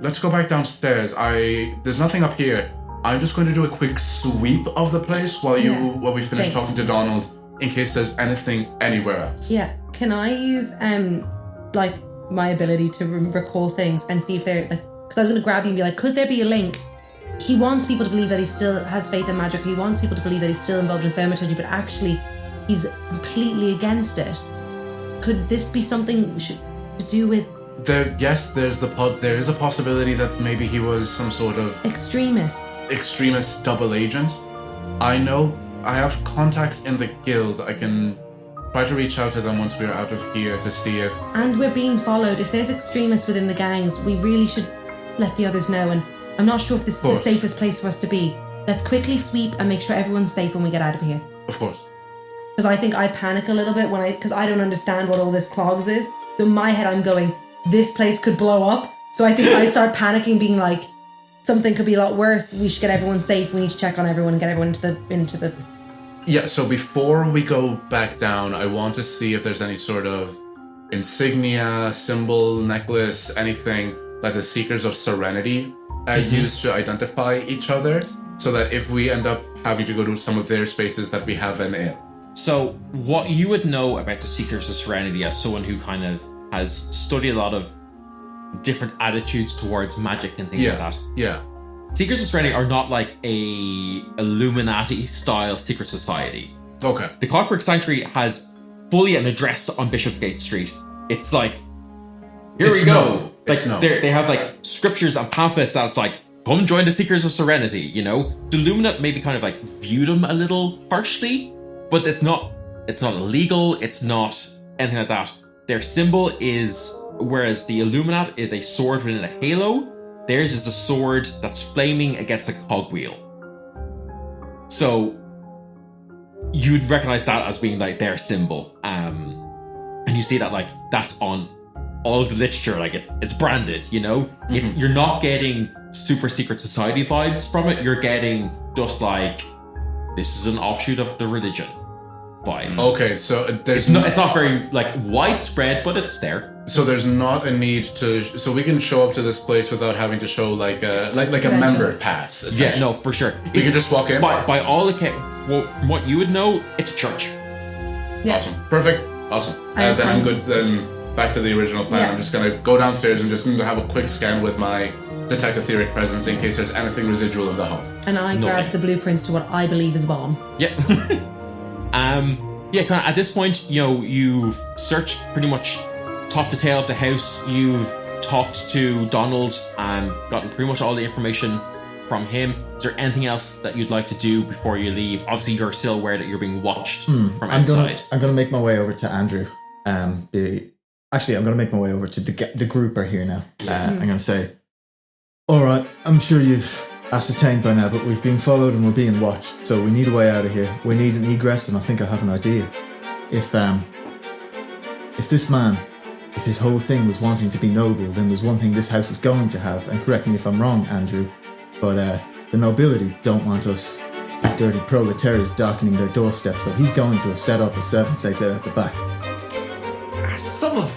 let's go back downstairs. There's nothing up here. I'm just going to do a quick sweep of the place while we finish Thank talking to Donald, in case there's anything anywhere else. Yeah. Can I use like my ability to recall things and see if they're like, because I was going to grab you and be like, could there be a link? He wants people to believe that he still has faith in magic. He wants people to believe that he's still involved in thaumaturgy, but actually he's completely against it. Could this be something to do with... There is a possibility that maybe he was some sort of extremist double agent. I know I have contacts in the guild. I can try to reach out to them once we're out of here to see if... And we're being followed. If there's extremists within the gangs, we really should let the others know. And I'm not sure if this is the safest place for us to be. Let's quickly sweep and make sure everyone's safe when we get out of here. Of course. Because I think I panic a little bit because I don't understand what all this clogs is. So in my head, I'm going, this place could blow up. So I think I start panicking, being like, something could be a lot worse. We should get everyone safe. We need to check on everyone and get everyone into the... Yeah, so before we go back down, I want to see if there's any sort of insignia, symbol, necklace, anything that the Seekers of Serenity use to identify each other, so that if we end up having to go to some of their spaces, that we have an in. So, what you would know about the Seekers of Serenity as someone who kind of has studied a lot of different attitudes towards magic and things like that. Yeah. Seekers of Serenity are not like a Illuminati-style secret society. Okay. The Clockwork Sanctuary has fully an address on Bishopsgate Street. It's like, here we go. Like they have like scriptures and pamphlets that's like, come join the Seekers of Serenity, you know? The Illuminati maybe kind of like view them a little harshly, but it's not illegal, it's not anything like that. Their symbol is, whereas the Illuminati is a sword within a halo, theirs is a sword that's flaming against a cogwheel. So you'd recognize that as being like their symbol. And you see that like that's on all of the literature, like it's branded, you know? You're not getting super secret society vibes from it, you're getting just like, this is an offshoot of the religion vibes. Okay, so it's not very like widespread, but it's there. So there's not a need to, so we can show up to this place without having to show like a member pass. Yeah, no, for sure. We can just walk in. By all accounts, well, from what you would know, it's a church. Yeah. Awesome, perfect, awesome. Then I'm good. Then back to the original plan. Yeah. I'm just gonna go downstairs and just have a quick scan with my detect etheric presence in case there's anything residual in the home. And I grab the blueprints to what I believe is a bomb. Yeah. Yeah, kind of at this point, you know, you've searched pretty much top to tail of the house. You've talked to Donald and gotten pretty much all the information from him. Is there anything else that you'd like to do before you leave? Obviously, you're still aware that you're being watched from outside. I'm gonna make my way over to Andrew. I'm gonna make my way over to the group are here now. I'm gonna say, all right, I'm sure you've ascertained by now, but we've been followed and we're being watched, so we need a way out of here. We need an egress, and I think I have an idea. If this man, if his whole thing was wanting to be noble, then there's one thing this house is going to have, and correct me if I'm wrong, Andrew, but the nobility don't want us dirty proletariat darkening their doorsteps, so he's going to set up a servants' exit at the back. Some of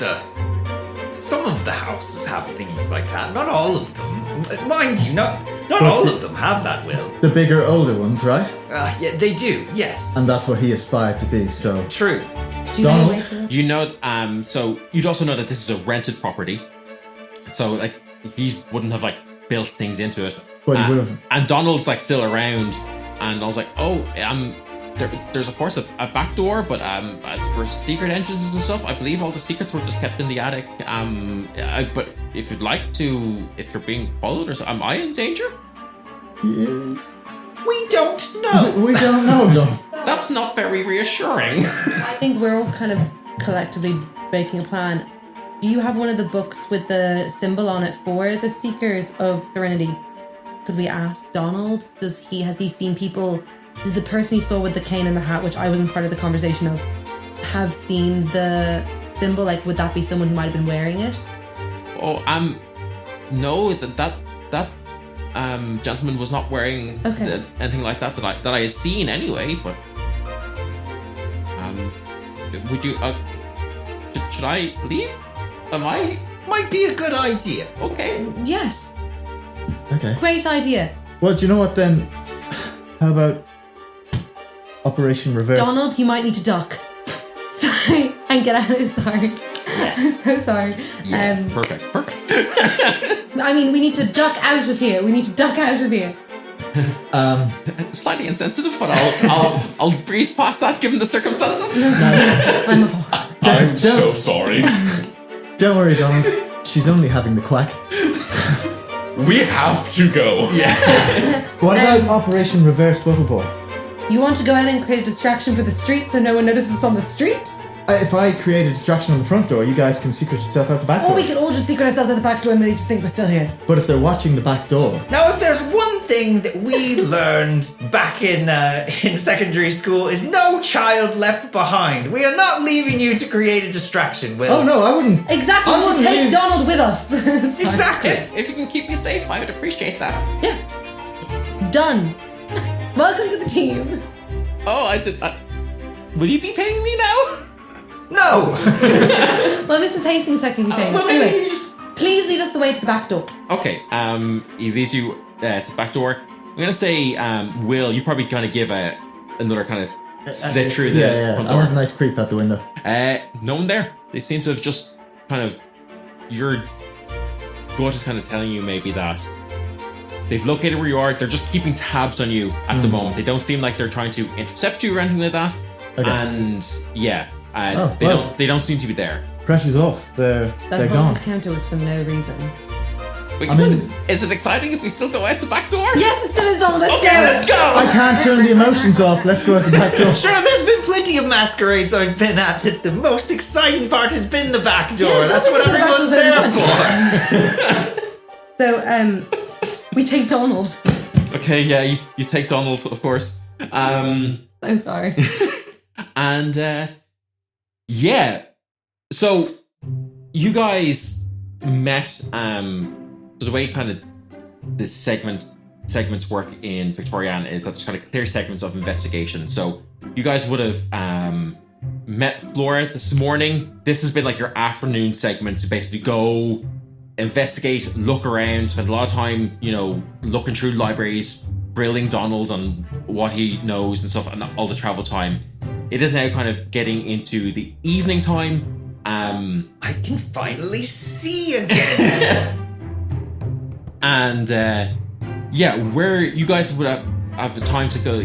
the houses have things like that. Not all of them. Mind you, not all of them have that, Will. The bigger, older ones, right? Yeah, they do, yes. And that's what he aspired to be, so... True. Donald? You know, so you'd also know that this is a rented property. So, like, he wouldn't have, like, built things into it. But he would have... And Donald's, like, still around. And I was like, there's of course a back door, but as for secret entrances and stuff, I believe all the secrets were just kept in the attic. But if you'd like to, if you're being followed or so, am I in danger? Yeah. We don't know. We don't know, Donald. That's not very reassuring. I think we're all kind of collectively making a plan. Do you have one of the books with the symbol on it for the Seekers of Serenity? Could we ask Donald? Has he seen people? Did the person he saw with the cane and the hat, which I wasn't part of the conversation of, have seen the symbol? Like, would that be someone who might have been wearing it? Oh, no, that gentleman was not wearing anything like that that I had seen anyway. But would you? Should I leave? Might be a good idea. Okay. Yes. Okay. Great idea. Well, do you know what then? How about Operation Reverse? Donald, you might need to duck. Sorry, and get out. Sorry. Yes. I'm so sorry. Yes. Perfect. I mean, we need to duck out of here. Slightly insensitive, but I'll breeze past that given the circumstances. I'm a fox. I'm so sorry. Don't worry, Donald. She's only having the quack. We have to go. What about Operation Reverse Buttle Boy? You want to go out and create a distraction for the street so no one notices us on the street? If I create a distraction on the front door, you guys can secret yourself out the back door. Or we could all just secret ourselves out the back door and they just think we're still here. But if they're watching the back door... Now, if there's one thing that we learned back in secondary school is no child left behind. We are not leaving you to create a distraction, Will. Oh no, I wouldn't... Exactly, I we should wouldn't take leave- Donald with us. Sorry. Exactly. If you can keep me safe, I would appreciate that. Yeah. Done. Welcome to the team. Oh, I did. Will you be paying me now? No. Well, Mrs. Hastings technically paying us. Well, maybe Anyway, you just... please lead us the way to the back door. Okay. He leads you to the back door. I'm gonna say, Will, you probably kind of give another kind of slit through the front I'll have a door. nice creep out the window. No one there. They seem to have just kind of... Your gut is kind of telling you maybe that they've located where you are. They're just keeping tabs on you at the moment. They don't seem like they're trying to intercept you or anything like that. Okay. And yeah, Oh, they well. don't seem to be there. Pressure's off. They're That gone. whole encounter was for no reason. Wait, I mean- is it exciting if we still go out the back door? Yes, it still is Donald. Let's Okay, go. let's go. I can't turn the emotions off. Let's go out the back door. Sure, there's been plenty of masquerades I've been at. That the most exciting part has been the back door. Yes, That's what the back everyone's door's there open. for. So, we take Donald. Okay, yeah, you take Donald, of course. So sorry. And yeah, so you guys met. So the way kind of this segments work in Victoriana is that there's kind of clear segments of investigation. So you guys would have met Flora this morning. This has been like your afternoon segment to basically go investigate, look around, spend a lot of time, looking through libraries, grilling Donald on what he knows and stuff, and all the travel time. It is now kind of getting into the evening time. I can finally see again. And yeah, where you guys would have the time to go,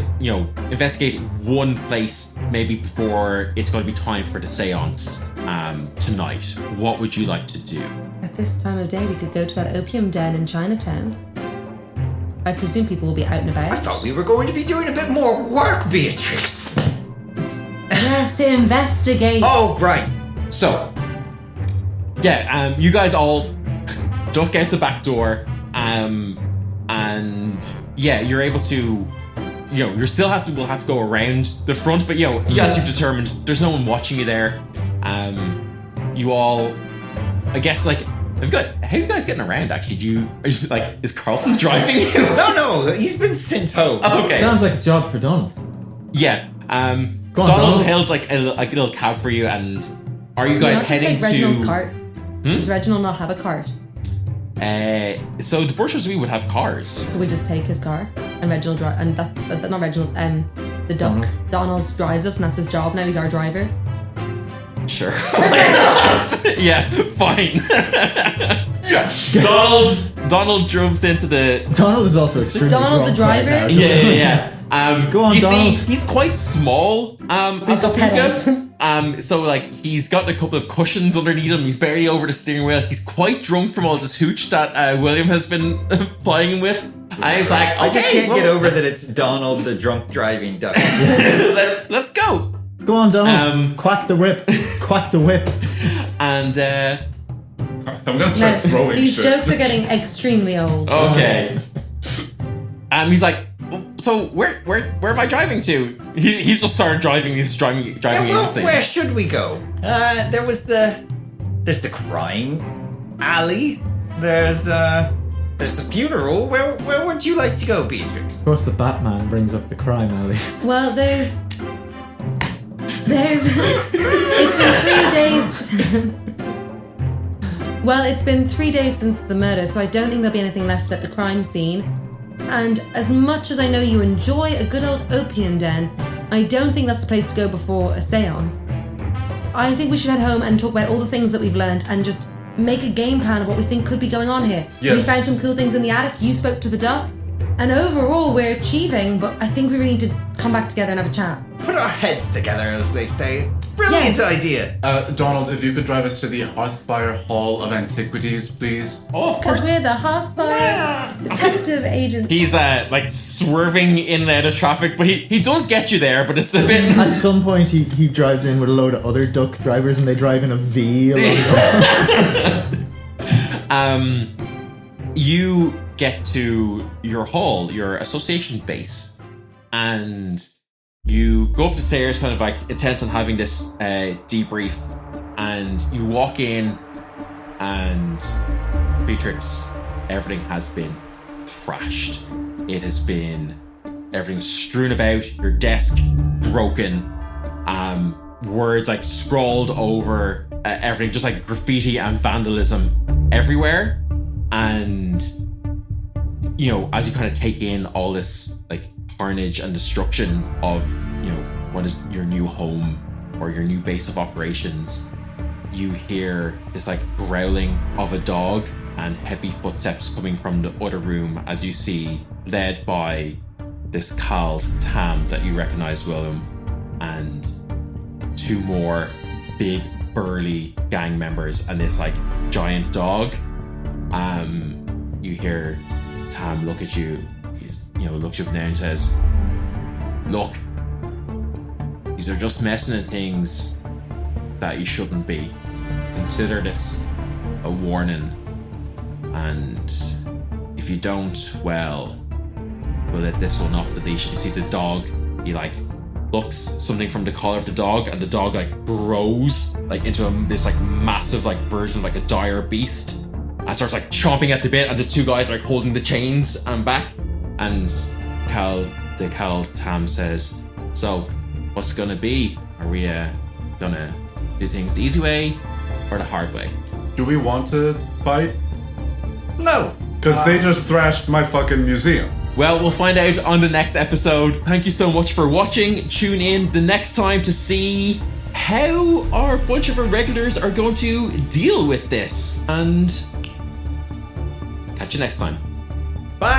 investigate one place maybe before it's going to be time for the seance tonight. What would you like to do? At this time of day, we could go to that opium den in Chinatown. I presume people will be out and about. I thought we were going to be doing a bit more work, Beatrix. Yes, to investigate. Oh, right. So, yeah, you guys all duck out the back door, and yeah, you're able to, you still will have to go around the front, but yes, you've determined there's no one watching you there. You all, I guess, how are you guys getting around? Actually, is Carlton driving you? No, he's been sent home. Okay. Sounds like a job for Donald. Yeah. Go on, Donald Donald. hails like a little cab for you, and are you guys Not just heading take Reginald's to? cart. Does Reginald not have a cart? So the bourgeoisie would have cars. Could we just take his car and Reginald drive? And that's not Reginald. The duck. Donald drives us, and that's his job now. He's our driver. Sure. Yeah, fine. Donald drove into the. Donald is also extremely Donald the drunk right driver? now. Yeah. Go on, you Donald. see, he's quite small. He's got pedals. So he's got a couple of cushions underneath him. He's barely over the steering wheel. He's quite drunk from all this hooch that William has been plying him with. And he's like, okay, I just can't well, get over that it's Donald the drunk driving duck. let's go. Go on, Donald. Quack the whip. Quack the whip. And I'm gonna try No, throwing these shit. jokes are getting extremely old. okay. He's like, so where am I driving to? He's just started driving. He's driving Well, aimlessly. where should we go? There's the crime alley. There's the funeral. Where would you like to go, Beatrix? Of course, the Batman brings up the crime alley. Well, there's it's been 3 days. Well, it's been 3 days since the murder, so I don't think there'll be anything left at the crime scene. And as much as I know you enjoy a good old opium den, I don't think that's a place to go before a seance. I think we should head home and talk about all the things that we've learned and just make a game plan of what we think could be going on here. Yes. We found some cool things in the attic, you spoke to the duck, and overall we're achieving, but I think we really need to come back together and have a chat. Put our heads together, as they say. Brilliant idea. Donald, if you could drive us to the Hearthfire Hall of Antiquities, please. Oh, of Because course. we're the Hearthfire detective agent. He's like swerving in and out of traffic, but he does get you there. But it's a bit. At some point, he drives in with a load of other duck drivers, and they drive in a V along the You get to your hall, your association base, and you go up the stairs, kind of like intent on having this debrief, and you walk in, and Beatrix, everything has been trashed. It has been everything strewn about, your desk broken, words like scrawled over everything, just like graffiti and vandalism everywhere. And you know, as you kind of take in all this like carnage and destruction of, you know, what is your new home or your new base of operations, you hear this like growling of a dog and heavy footsteps coming from the other room as you see, led by this called Tam that you recognize, William, and two more big burly gang members and this like giant dog. You hear Tam look at you. He's, you know, looks you up now and says, "Look, these are just messing in things that you shouldn't be. Consider this a warning, and if you don't, well, we'll let this one off the leash." You see the dog. He like looks something from the collar of the dog, and the dog like grows like into this like massive like version of like a dire beast. And starts like chomping at the bit, and the two guys are like holding the chains and back. And Cal's Tam says, "So, what's it gonna be? Are we gonna do things the easy way or the hard way?" Do we want to fight? No. Because they just thrashed my fucking museum. Well, we'll find out on the next episode. Thank you so much for watching. Tune in the next time to see how our bunch of irregulars are going to deal with this. And catch you next time. Bye.